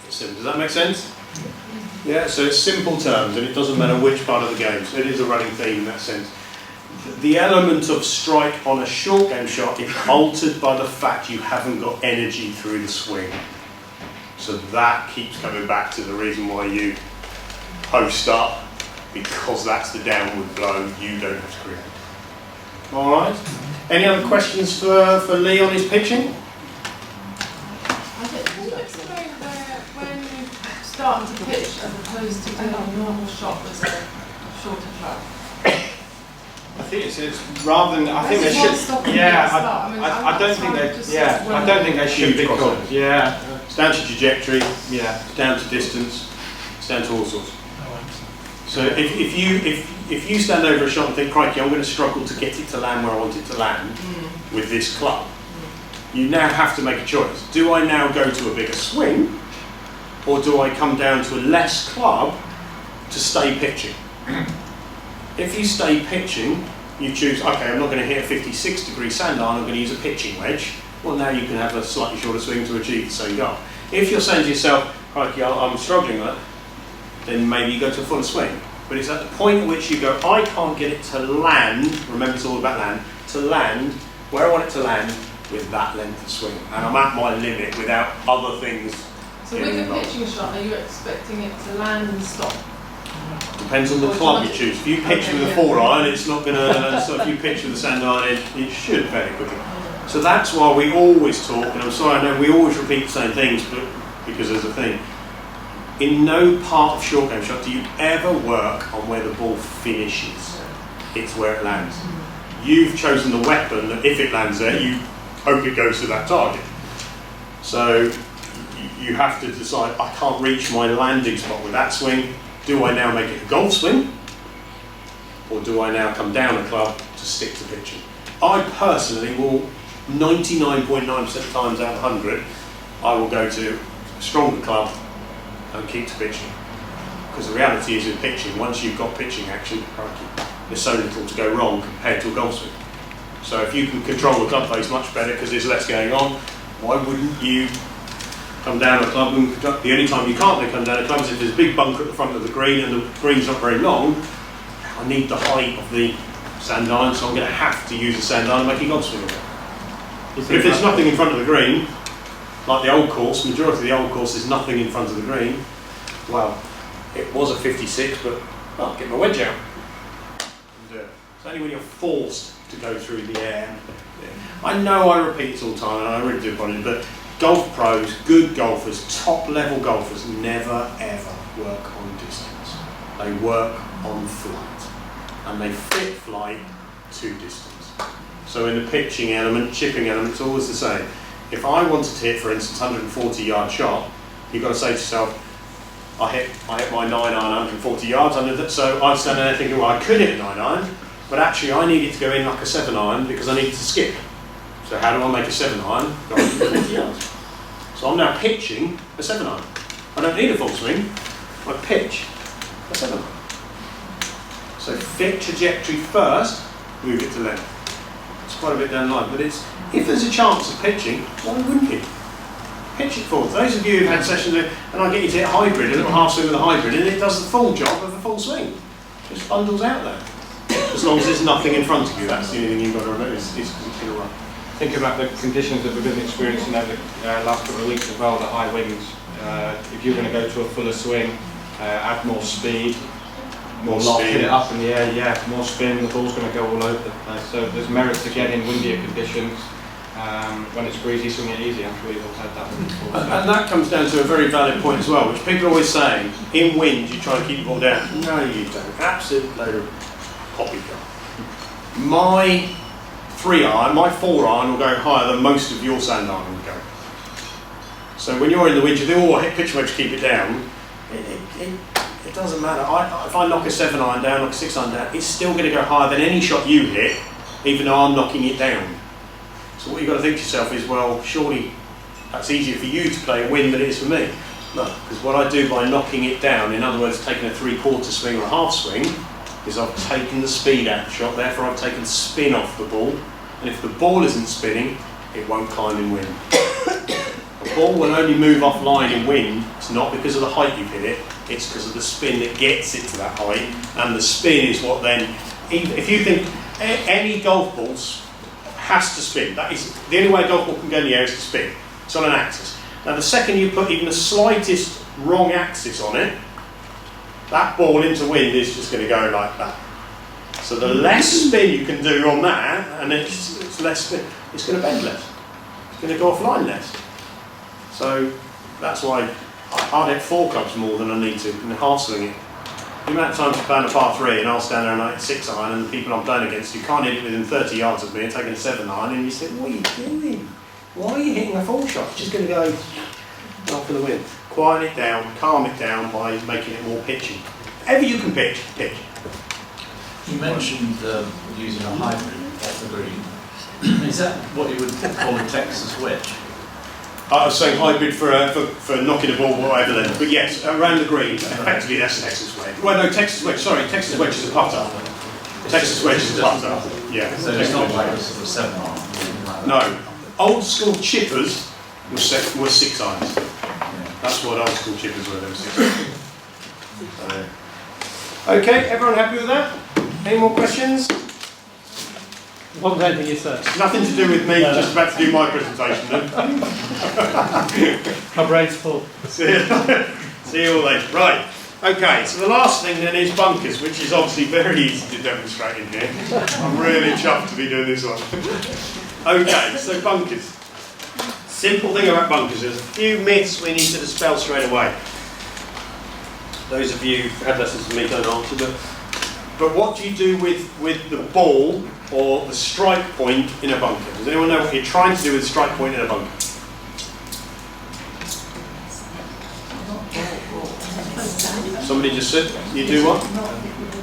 It's simple. Does that make sense? Yeah, so it's simple terms, and it doesn't matter which part of the game. So it is a running theme in that sense. The element of strike on a short game shot is altered by the fact you haven't got energy through the swing. So that keeps coming back to the reason why you post up, because that's the downward blow you don't have to create. All right. Any other questions for Lee on his pitching? I think, can you explain when you start to pitch as opposed to doing a normal shot with a shorter club? I think it's rather than, I think they should, yeah, I don't think they, yeah, I don't think they should be called, yeah. It's down to trajectory, yeah. It's down to distance, it's down to all sorts. So if you stand over a shot and think, crikey, I'm going to struggle to get it to land where I want it to land with this club, you now have to make a choice. Do I now go to a bigger swing, or do I come down to a less club to stay pitching? If you stay pitching, you choose, okay, I'm not going to hit a 56-degree sand line, I'm going to use a pitching wedge. Well, now you can have a slightly shorter swing to achieve the same goal. If you're saying to yourself, crikey, I'm struggling with that, then maybe you go to a fuller swing. But it's at the point at which you go, I can't get it to land, remember it's all about land, to land where I want it to land with that length of swing. And I'm at my limit without other things. So with a pitching shot, are you expecting it to land and stop? Depends on the club you choose. If you pitch with a 4-iron, it's not going to, so if you pitch with a sand iron, it should fairly quickly. So that's why we always talk, and I'm sorry, I know we always repeat the same things, but because there's a thing. In no part of short game shot do you ever work on where the ball finishes. It's where it lands. You've chosen the weapon that if it lands there, you hope it goes to that target. So you have to decide, I can't reach my landing spot with that swing. Do I now make it a golf swing? Or do I now come down a club to stick to pitching? I personally will, 99.9% of times out of 100, I will go to a stronger club and keep to pitching. Because the reality is in pitching, once you've got pitching action, there's so little to go wrong compared to a golf swing. So if you can control the club face much better because there's less going on, why wouldn't you come down a club and the only time you can't come down a club is if there's a big bunker at the front of the green and the green's not very long. I need the height of the sand iron, so I'm going to have to use a sand iron and make a golf swing of it. But if there's nothing in front of the green, like the old course, majority of the old course is nothing in front of the green. Well, it was a 56, but I'll get my wedge out. And, it's only when you're forced to go through the air. I know I repeat this all the time, and I really do apologize, but golf pros, good golfers, top level golfers never ever work on distance. They work on flight, and they fit flight to distance. So in the pitching element, chipping element, it's always the same. If I wanted to hit, for instance, 140-yard shot, you've got to say to yourself, I hit my 9-iron 140 yards, so I'm standing there thinking, well, I could hit a 9-iron, but actually I need it to go in like a 7-iron because I need it to skip. So how do I make a 7-iron go 140 yards? So I'm now pitching a 7-iron. I don't need a full swing, I pitch a 7-iron. So fit trajectory first, move it to length. It's quite a bit down the line, but it's, if there's a chance of pitching, why wouldn't you? Pitch it forward. Those of you who've had sessions and I get you to hit a hybrid, a little half swing with a hybrid, and it does the full job of a full swing. Just bundles out there. As long as there's nothing in front of you, that's the only thing you've got to remember is going to run. Think about the conditions that we've been experiencing over the last couple of weeks as well, the high winds. If you're going to go to a fuller swing, add more speed, more loft, hit it up in the air, more spin, the ball's going to go all over the place. So there's merit to getting windier conditions. When it's breezy, swing it easy. I'm sure you've all heard that one before. And that comes down to a very valid point as well, which people are always saying, in wind you try and keep the ball down. No, you don't. Absolute load of poppycock. My 3-iron, my 4-iron will go higher than most of your sand iron will go. So when you're in the wind, you do all hit pitch wedge, keep it down. It doesn't matter. If I knock a 7-iron down, knock a 6-iron down, it's still going to go higher than any shot you hit, even though I'm knocking it down. So what you've got to think to yourself is, well, surely that's easier for you to play in wind than it is for me. No, because what I do by knocking it down, in other words, taking a 3/4 swing or a half swing, is I've taken the speed out of the shot, therefore I've taken spin off the ball, and if the ball isn't spinning, it won't climb in wind. A ball will only move offline in wind, it's not because of the height you've hit it, it's because of the spin that gets it to that height, and the spin is what then, if you think any golf balls has to spin, that is the only way a golf ball can go in the air is to spin, it's on an axis. Now the second you put even the slightest wrong axis on it, that ball into wind is just going to go like that. So the less spin you can do on that, and it's less spin, it's going to bend less. It's going to go offline less. So that's why I'd hit 4 clubs more than I need to, and half swing it. The amount of times you play a par 3 and I'll stand there and I hit 6-iron, and the people I'm playing against, you can't hit it within 30 yards of me and taking a 7-iron, and you say, what are you doing? Why are you hitting a 4 shot? It's just going to go off in the wind. Quieten it down, calm it down by making it more pitchy. Whatever you can pitch. You mentioned using a hybrid off the green. Is that what you would call a Texas wedge? I was saying hybrid for knocking the ball whatever then, but yes, around the green, effectively that's Texas wedge. Well no, Texas wedge is a putter. Texas wedge is a putter, yeah. So it's not like a sort of 7-iron? No. Old school chippers were 6-irons. That's what old school chippers were, they were 6-irons. Okay, everyone happy with that? Any more questions? What was anything you said? Nothing to do with me, just about to do my presentation then. My brain's full. See you all later. Right, okay, so the last thing then is bunkers, which is obviously very easy to demonstrate in here. I'm really chuffed to be doing this one. Okay, so bunkers. Simple thing about bunkers, there's a few myths we need to dispel straight away. Those of you who've had lessons with me don't answer, but what do you do with the ball or the strike point in a bunker? Does anyone know what you're trying to do with the strike point in a bunker? Somebody just said, you do what?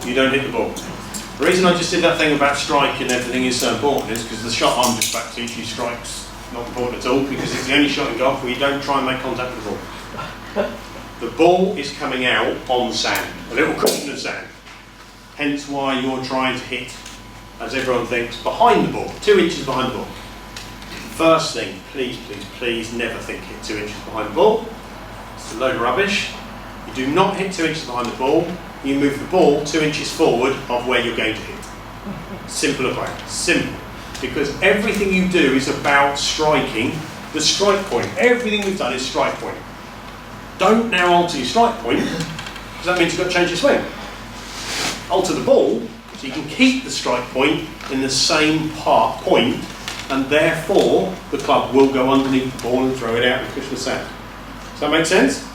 You don't hit the ball. The reason I just did that thing about strike and everything is so important is because the shot I'm just about to teach you, strike's not important at all, because it's the only shot in golf where you don't try and make contact with the ball. The ball is coming out on sand, a little cushion of sand. Hence why you're trying to hit, as everyone thinks, behind the ball, 2 inches behind the ball. First thing, please never think hit 2 inches behind the ball. It's a load of rubbish. You do not hit 2 inches behind the ball, you move the ball 2 inches forward of where you're going to hit. Simple as that, simple. Because everything you do is about striking the strike point. Everything we've done is strike point. Don't now alter your strike point, because that means you've got to change your swing. Alter the ball, so you can keep the strike point in the same point, and therefore the club will go underneath the ball and throw it out and push the sand. Does that make sense?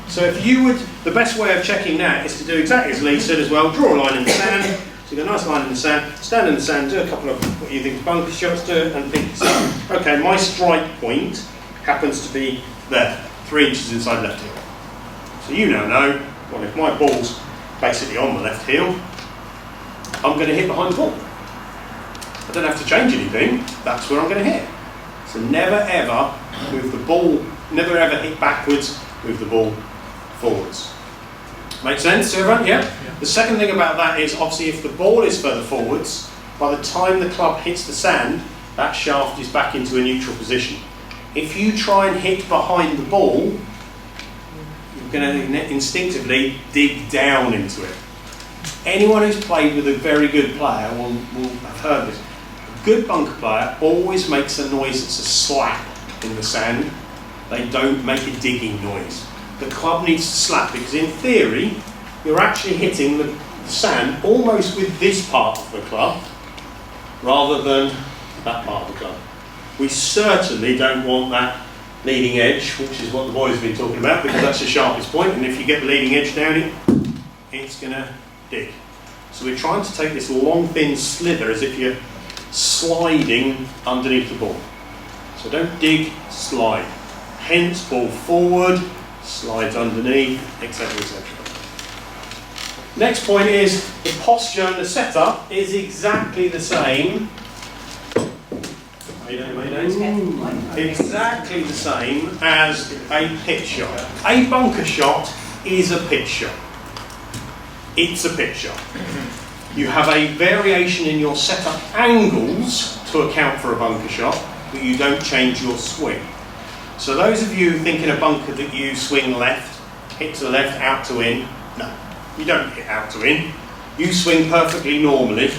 So if you would, the best way of checking that is to do exactly as Lee said as well, draw a line in the sand, so you got a nice line in the sand, stand in the sand, do a couple of what you think is bunker shots, do it and think, okay, my strike point happens to be there, 3 inches inside left heel. So you now know, well, if my ball's basically on the left heel, I'm going to hit behind the ball. I don't have to change anything, that's where I'm going to hit. So never ever move the ball, never ever hit backwards, move the ball forwards. Make sense to everyone? Yeah? The second thing about that is, obviously, if the ball is further forwards, by the time the club hits the sand, that shaft is back into a neutral position. If you try and hit behind the ball, you're going to instinctively dig down into it. Anyone who's played with a very good player will have heard this. A good bunker player always makes a noise that's a slap in the sand. They don't make a digging noise. The club needs to slap, because in theory, you're actually hitting the sand almost with this part of the club, rather than that part of the club. We certainly don't want that leading edge, which is what the boys have been talking about, because that's the sharpest point, and if you get the leading edge down, it's going to dig. So we're trying to take this long thin slither as if you're sliding underneath the ball. So don't dig, slide. Hence ball forward, slides underneath, etc, etc. Next point is the posture and the setup is exactly the same. Exactly the same as a pitch shot. A bunker shot is a pitch shot. It's a pitch shot. You have a variation in your setup angles to account for a bunker shot, but you don't change your swing. So those of you thinking a bunker that you swing left, hit to the left, out to in, no, you don't hit out to in. You swing perfectly normally,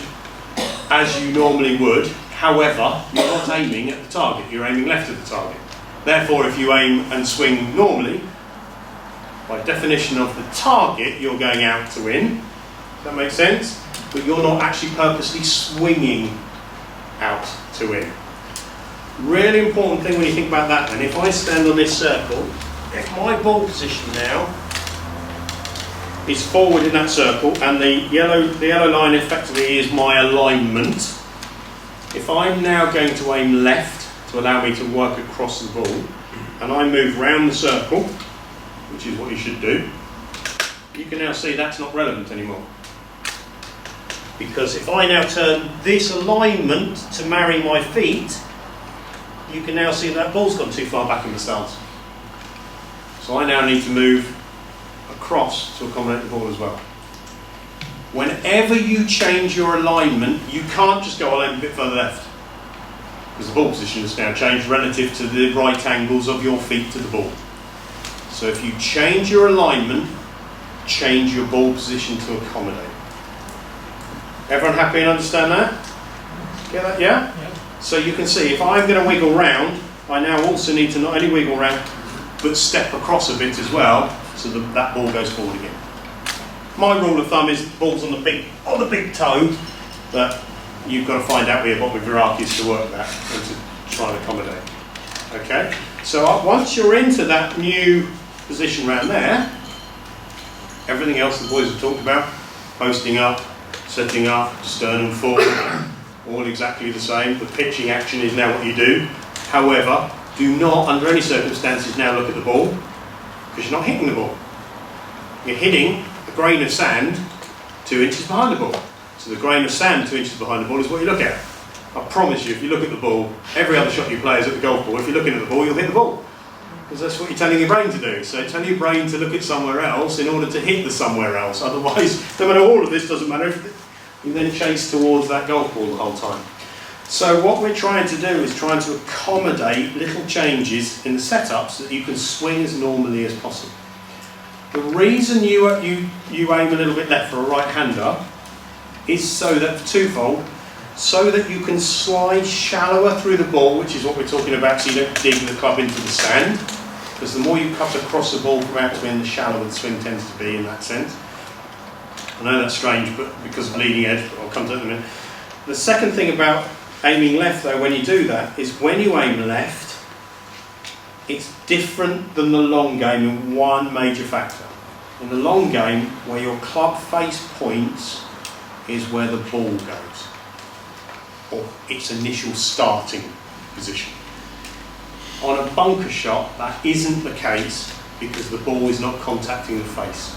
as you normally would. However, you're not aiming at the target, you're aiming left of the target. Therefore, if you aim and swing normally, by definition of the target, you're going out to in. Does that make sense? But you're not actually purposely swinging out to in. Really important thing when you think about that then, if I stand on this circle, if my ball position now is forward in that circle and the yellow line effectively is my alignment, if I'm now going to aim left to allow me to work across the ball, and I move round the circle, which is what you should do, you can now see that's not relevant anymore. Because if I now turn this alignment to marry my feet, you can now see that ball's gone too far back in the stance. So I now need to move across to accommodate the ball as well. Whenever you change your alignment, you can't just go a bit further left, because the ball position has now changed relative to the right angles of your feet to the ball. So if you change your alignment, change your ball position to accommodate. Everyone happy and understand that? Get that, yeah? So you can see, if I'm going to wiggle round, I now also need to not only wiggle round, but step across a bit as well, so that that ball goes forward again. My rule of thumb is balls on the big toe, but you've got to find out where your bottom of your arc is to work that and to try and accommodate. Okay, so once you're into that new position around there, everything else the boys have talked about, posting up, setting up, sternum forward, all exactly the same. The pitching action is now what you do. However, do not, under any circumstances, now look at the ball, because you're not hitting the ball. You're hitting a grain of sand 2 inches behind the ball. So the grain of sand 2 inches behind the ball is what you look at. I promise you, if you look at the ball, every other shot you play is at the golf ball. If you're looking at the ball, you'll hit the ball. Because that's what you're telling your brain to do. So tell your brain to look at somewhere else in order to hit the somewhere else. Otherwise, no matter all of this, doesn't matter. You then chase towards that golf ball the whole time. So what we're trying to do is trying to accommodate little changes in the setup so that you can swing as normally as possible. The reason you aim a little bit left for a right-hander is so that, twofold, so that you can slide shallower through the ball, which is what we're talking about, so you don't dig the club into the sand. Because the more you cut across the ball from out to in, the shallower the swing tends to be in that sense. I know that's strange, but because of leading edge, I'll come to that in a minute. The second thing about aiming left, though, when you do that, is when you aim left, it's different than the long game in one major factor. In the long game, where your club face points is where the ball goes, or its initial starting position. On a bunker shot, that isn't the case because the ball is not contacting the face.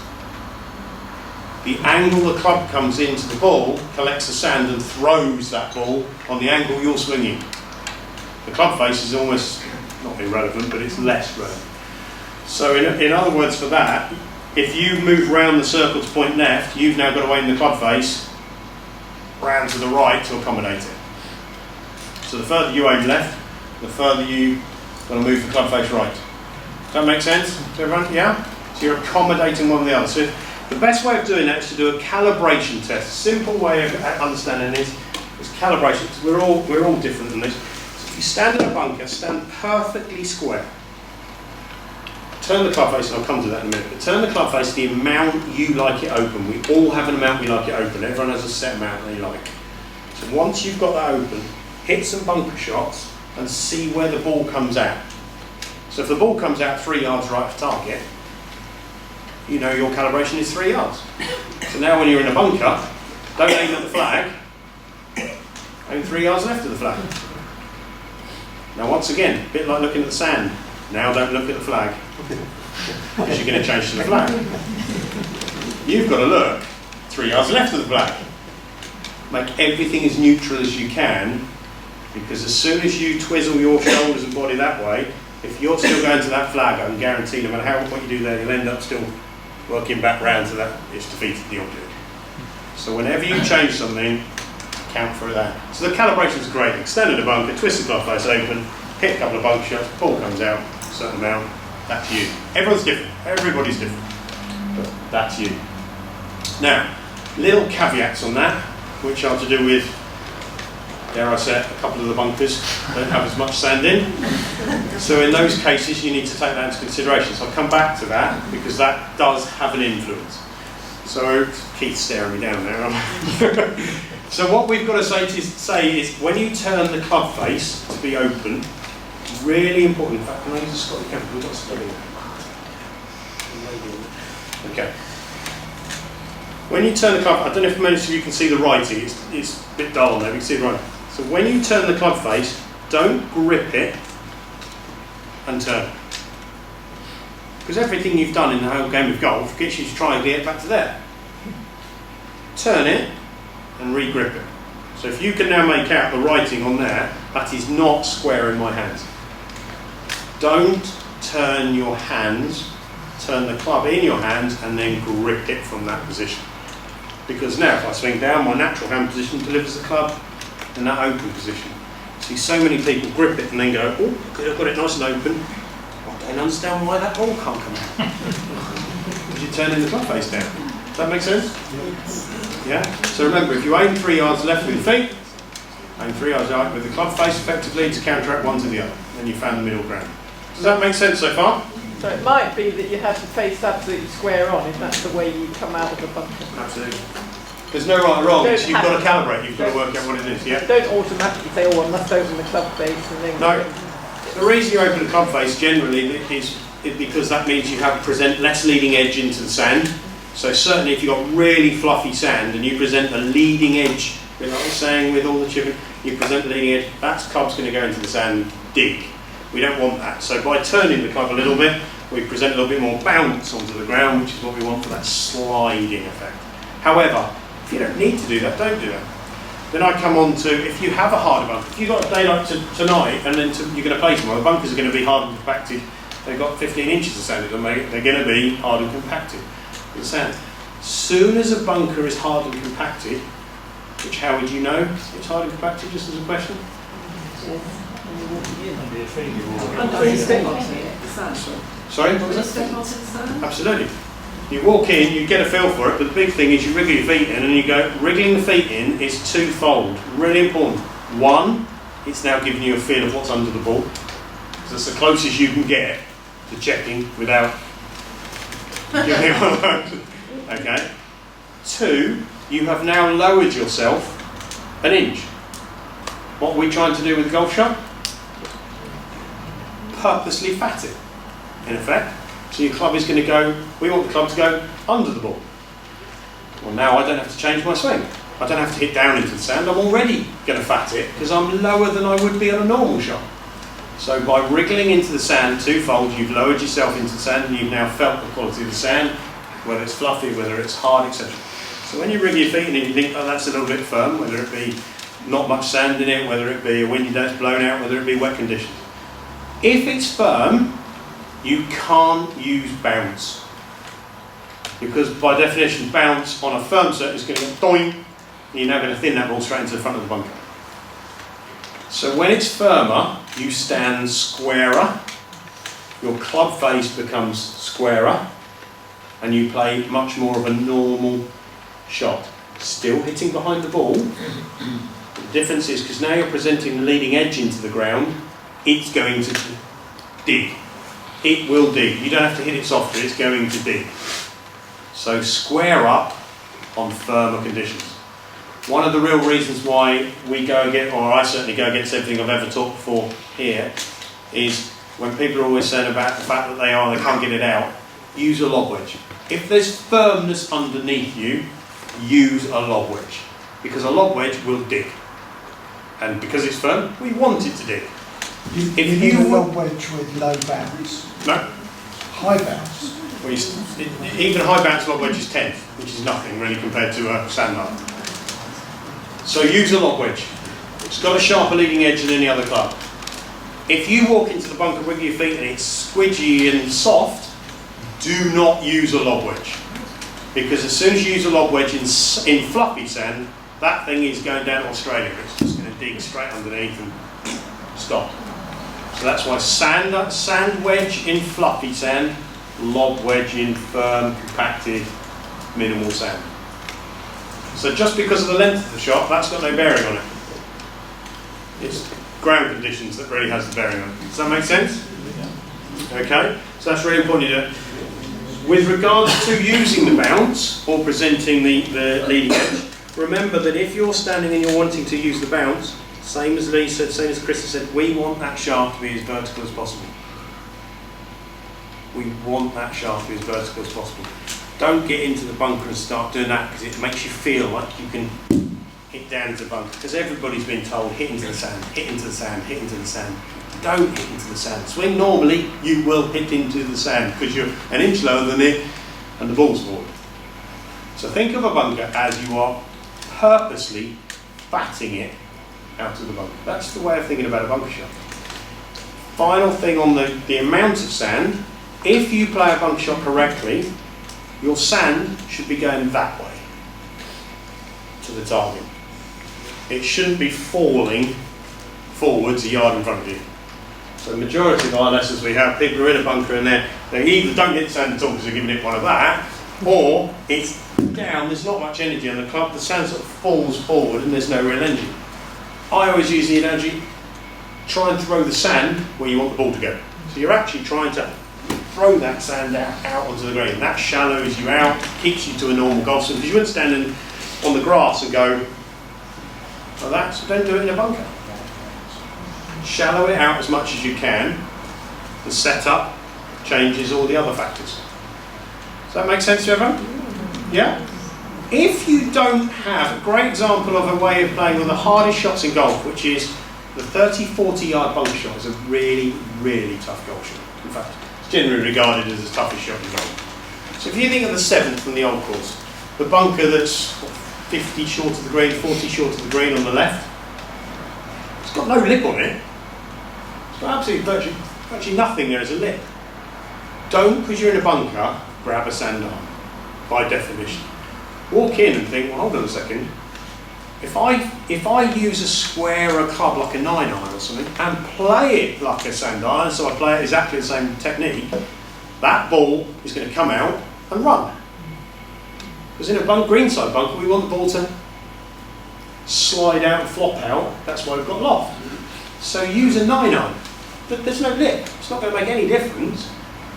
The angle the club comes into the ball collects the sand and throws that ball on the angle you're swinging. The club face is almost not irrelevant, but it's less relevant. So in other words, for that, if you move round the circle to point left, you've now got to aim the club face round to the right to accommodate it. So the further you aim left, the further you got to move the club face right. Does that make sense to everyone? Yeah? So you're accommodating one or the other. So the best way of doing that is to do a calibration test. A simple way of understanding this is calibration, because we're all different than this. So if you stand in a bunker, stand perfectly square. Turn the club face, and I'll come to that in a minute, but turn the club face the amount you like it open. We all have an amount we like it open. Everyone has a set amount they like. So once you've got that open, hit some bunker shots and see where the ball comes out. So if the ball comes out 3 yards right of target, you know your calibration is 3 yards. So now when you're in a bunker, don't aim at the flag, aim 3 yards left of the flag. Now once again, a bit like looking at the sand, now don't look at the flag, because you're going to change to the flag. You've got to look 3 yards left of the flag. Make everything as neutral as you can, because as soon as you twizzle your shoulders and body that way, if you're still going to that flag, I can guarantee no matter what you do there, you'll end up still working back round to that. It's defeated the object. So whenever you change something, count for that. So the calibration is great. Extended a bunker, twist the club face open, hit a couple of bunk shots, ball comes out, a certain amount, that's you. Everyone's different. Everybody's different. But that's you. Now, little caveats on that, which are to do with, dare I say, a couple of the bunkers don't have as much sand in. So in those cases, you need to take that into consideration. So I'll come back to that, because that does have an influence. So Keith's staring me down there. So what we've got to say is when you turn the club face to be open, really important. In fact, can I use a Scotty camera? We've got Scotty. Okay. When you turn the club, I don't know if most of you can see the writing. It's a bit dull on there. You can see the writing. So when you turn the club face, don't grip it and turn it. Because everything you've done in the whole game of golf gets you to try and get it back to there. Turn it and re-grip it. So if you can now make out the writing on there, that is not square in my hands. Don't turn your hands, turn the club in your hands and then grip it from that position. Because now if I swing down, my natural hand position delivers the club in that open position. See, so many people grip it and then go, oh, I've got it nice and open. I don't understand why that ball can't come out. Because you're turning the club face down. Does that make sense? Yeah? So remember, if you aim 3 yards left with your feet, aim 3 yards right with the club face effectively to counteract one to the other. Then you found the middle ground. Does that make sense so far? So it might be that you have to face absolutely square on if that's the way you come out of the bunker. Absolutely. There's no right or wrong, so you've got to calibrate, you've got to work out what it is, yeah? Don't automatically say, oh, I must open the club face and then... No. The reason you open the club face generally is because that means you have present less leading edge into the sand. So certainly if you've got really fluffy sand and you present the leading edge, like I was saying with all the chipping, you present the leading edge, that club's going to go into the sand and dig. We don't want that. So by turning the club a little bit, we present a little bit more bounce onto the ground, which is what we want for that sliding effect. However, if you don't need to do that, don't do that. Then I come on to, if you have a harder bunker, if you've got a day like tonight and then you're going to play tomorrow, the bunkers are going to be hard and compacted. They've got 15 inches of sand in them, they're going to be hard and compacted with sand. Soon as a bunker is hard and compacted, which how would you know it's hard and compacted, just as a question? Sorry? What was that? Absolutely. You walk in, you get a feel for it, but the big thing is you wriggle your feet in and you go, wriggling the feet in is twofold, really important. One, it's now giving you a feel of what's under the ball, because that's the closest you can get to checking without giving it all out. Okay. Two, you have now lowered yourself an inch. What are we trying to do with the golf shot? Purposely fat it, in effect. So your club is going to go, we want the club to go under the ball. Well, now I don't have to change my swing. I don't have to hit down into the sand. I'm already going to fat it because I'm lower than I would be on a normal shot. So by wriggling into the sand twofold, you've lowered yourself into the sand and you've now felt the quality of the sand, whether it's fluffy, whether it's hard, etc. So when you wriggle your feet in and you think, oh, that's a little bit firm, whether it be not much sand in it, whether it be a windy day that's blown out, whether it be wet conditions. If it's firm, you can't use bounce. Because by definition, bounce on a firm set is going to go doing, and you're now going to thin that ball straight into the front of the bunker. So when it's firmer, you stand squarer, your club face becomes squarer, and you play much more of a normal shot. Still hitting behind the ball. The difference is because now you're presenting the leading edge into the ground, it's going to dig. It will dig. You don't have to hit it softly, it's going to dig. So square up on firmer conditions. One of the real reasons why we go against, or I certainly go against everything I've ever taught before here, is when people are always saying about the fact that they can't get it out, use a lob wedge. If there's firmness underneath you, use a lob wedge. Because a lob wedge will dig. And because it's firm, we want it to dig. If you need a lob wedge with low bounce? No. High bounce? Well, even a high bounce lob wedge is 10, which is nothing really compared to a sand iron. So use a lob wedge. It's got a sharper leading edge than any other club. If you walk into the bunker with your feet and it's squidgy and soft, do not use a lob wedge. Because as soon as you use a lob wedge in fluffy sand, that thing is going down to Australia. It's just going to dig straight underneath and stop. So that's why sand wedge in fluffy sand, lob wedge in firm, compacted, minimal sand. So just because of the length of the shot, that's got no bearing on it. It's ground conditions that really has the bearing on it. Does that make sense? Okay, so that's really important to do. With regards to using the bounce or presenting the leading edge, remember that if you're standing and you're wanting to use the bounce, same as Lee said, same as Chris said, we want that shaft to be as vertical as possible. We want that shaft to be as vertical as possible. Don't get into the bunker and start doing that because it makes you feel like you can hit down into the bunker. Because everybody's been told, hit into the sand, hit into the sand, hit into the sand. Don't hit into the sand. Swing normally, you will hit into the sand because you're an inch lower than it and the ball's forward. So think of a bunker as you are purposely batting it out of the bunker. That's the way of thinking about a bunker shot. Final thing on the amount of sand, if you play a bunker shot correctly, your sand should be going that way to the target. It shouldn't be falling forwards a yard in front of you. So the majority of our lessons we have, people are in a bunker and they either don't get the sand at all because they're giving it one of that, or it's down, there's not much energy on the club, the sand sort of falls forward and there's no real energy. I always use the analogy, try and throw the sand where you want the ball to go. So you're actually trying to throw that sand out onto the green. That shallows you out, keeps you to a normal golf swing, because you wouldn't stand on the grass and go like that, so don't do it in a bunker. Shallow it out as much as you can. The setup changes all the other factors. Does that make sense to everyone? Yeah? If you don't have a great example of a way of playing one of the hardest shots in golf, which is the 30-40 yard bunker shot, is a really, really tough golf shot. In fact, it's generally regarded as the toughest shot in golf. So if you think of the 7th from the old course, the bunker that's 50 short of the green, 40 short of the green on the left, it's got no lip on it. It's got absolutely virtually nothing there as a lip. Don't, because you're in a bunker, grab a sand iron, by definition. Walk in and think, well, hold on a second. If I use a square or a club like a 9-iron or something and play it like a sand iron, so I play it exactly the same technique, that ball is going to come out and run. Because in a greenside bunker, we want the ball to slide out and flop out. That's why we've got loft. So use a 9-iron. But there's no lip. It's not going to make any difference.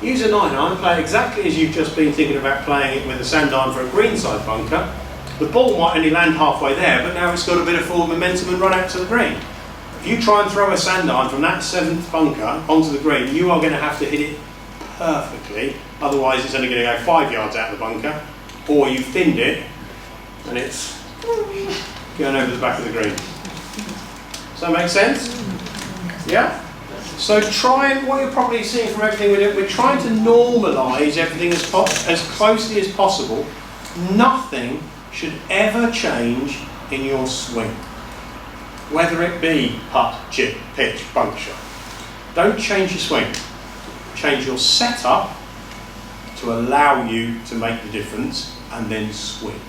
Use a 9-iron, play exactly as you've just been thinking about playing it with a sand iron for a greenside bunker. The ball might only land halfway there, but now it's got a bit of forward momentum and run out to the green. If you try and throw a sand iron from that 7th bunker onto the green, you are going to have to hit it perfectly. Otherwise, it's only going to go 5 yards out of the bunker, or you've thinned it and it's going over the back of the green. Does that make sense? Yeah? So what you're probably seeing from everything we're trying to normalise everything as closely as possible. Nothing should ever change in your swing. Whether it be putt, chip, pitch, bunker shot. Don't change your swing. Change your setup to allow you to make the difference and then swing.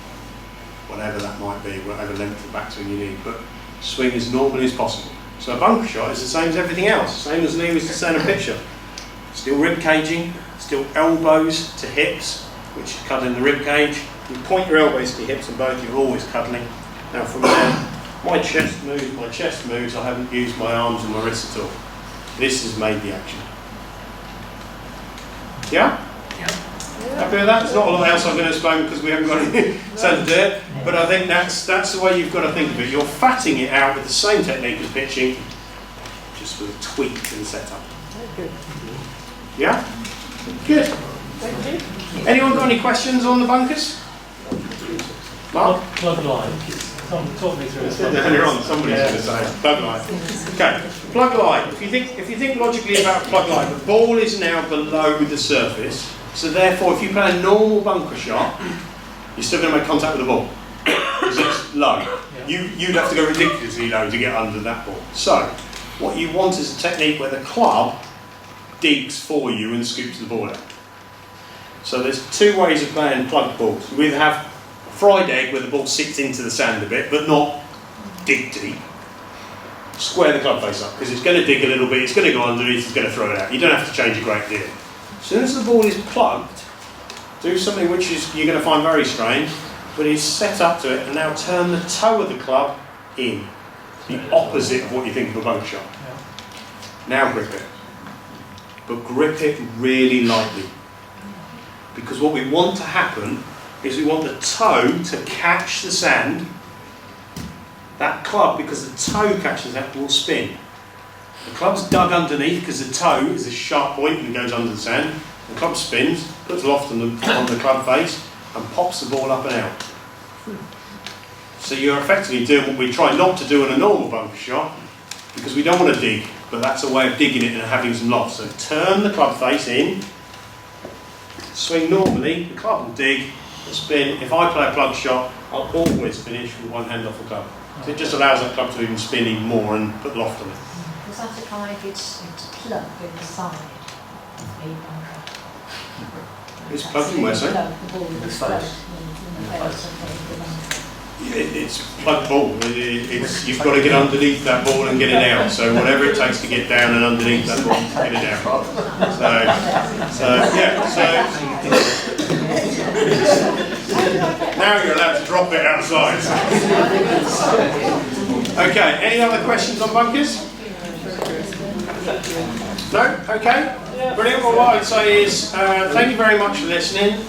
Whatever that might be, whatever length of backswing you need. But swing as normally as possible. So a bunker shot is the same as everything else. Same as Lee was saying in a pitch shot. Still rib caging, still elbows to hips, which is cuddling the rib cage. You point your elbows to your hips and both, you're always cuddling. Now from there, my chest moves, I haven't used my arms and my wrists at all. This has made the action. Yeah? Yeah. Happy with that? There's not a lot else I'm going to explain because we haven't got any time to do it. But I think that's the way you've got to think of it. You're fatting it out with the same technique as pitching, just with a tweak and setup. Good. Yeah? Good. Thank you. Anyone got any questions on the bunkers? Mark? Plug line. Talk me through it. Earlier on, somebody's going to say plug line. Okay, plug line. If you think logically about plug line, the ball is now below the surface, so therefore, if you play a normal bunker shot, you're still going to make contact with the ball because it's low. You'd have to go ridiculously low to get under that ball. So, what you want is a technique where the club digs for you and scoops the ball out. So there's two ways of playing plug balls. We either have fried egg where the ball sits into the sand a bit, but not dig deep. Square the club face up, because it's going to dig a little bit, it's going to go underneath, it's going to throw it out. You don't have to change a great deal. As soon as the ball is plugged, do something which is you're going to find very strange, but is set up to it, and now turn the toe of the club in. The opposite of what you think of a bunker shot. Now grip it. But grip it really lightly. Because what we want to happen is we want the toe to catch the sand. That club, because the toe catches that, will spin. The club's dug underneath because the toe is a sharp point and goes under the sand. The club spins, puts loft on the club face, and pops the ball up and out. So you're effectively doing what we try not to do in a normal bunker shot, because we don't want to dig, but that's a way of digging it and having some loft. So turn the club face in, swing normally, the club will dig, spin. If I play a plug shot, I'll always finish with one hand off the club. So it just allows that club to even spin even more and put loft on it. Does that apply if it's plugged in the side of the bunker? It's plugged in where, sorry? The ball is plugged. It's plugged ball. You've got to get underneath that ball and get it out. So whatever it takes to get down and underneath that ball, get it out. Now you're allowed to drop it outside. Okay. Any other questions on bunkers? No? Okay. Brilliant. Well, what I'd say is thank you very much for listening.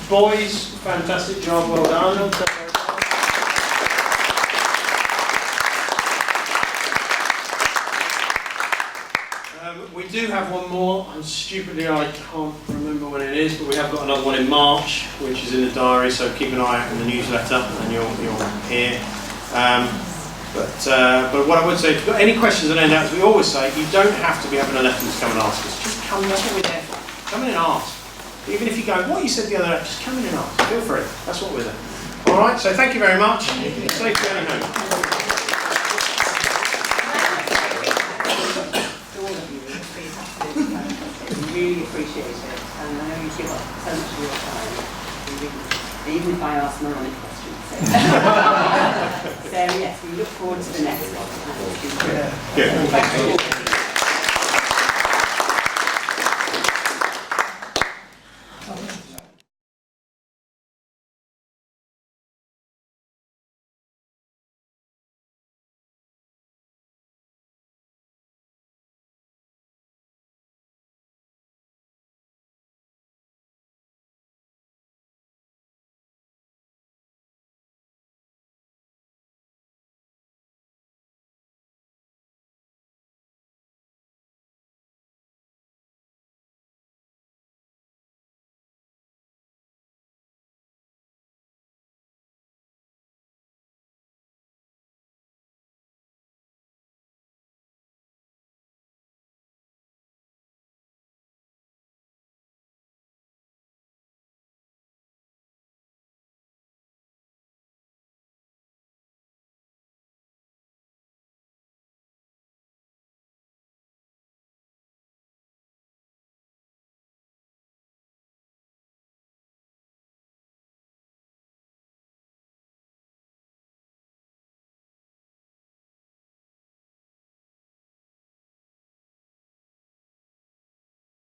Boys, fantastic job. Well done. We do have one more, and stupidly I can't remember when it is, but we have got another one in March, which is in the diary, so keep an eye out in the newsletter and you'll hear. But what I would say, if you've got any questions on any of that, as we always say, you don't have to be having a lesson to come and ask us. Just come, that's what we're there for. Come in and ask. Even if you go, what you said the other day, just come in and ask. Feel free. That's what we're there. Alright, so thank you very much. Safe journey home. Really appreciate it, and I know you give up so much of your time, even if I ask moronic questions. So yes, we look forward to the next one. Good.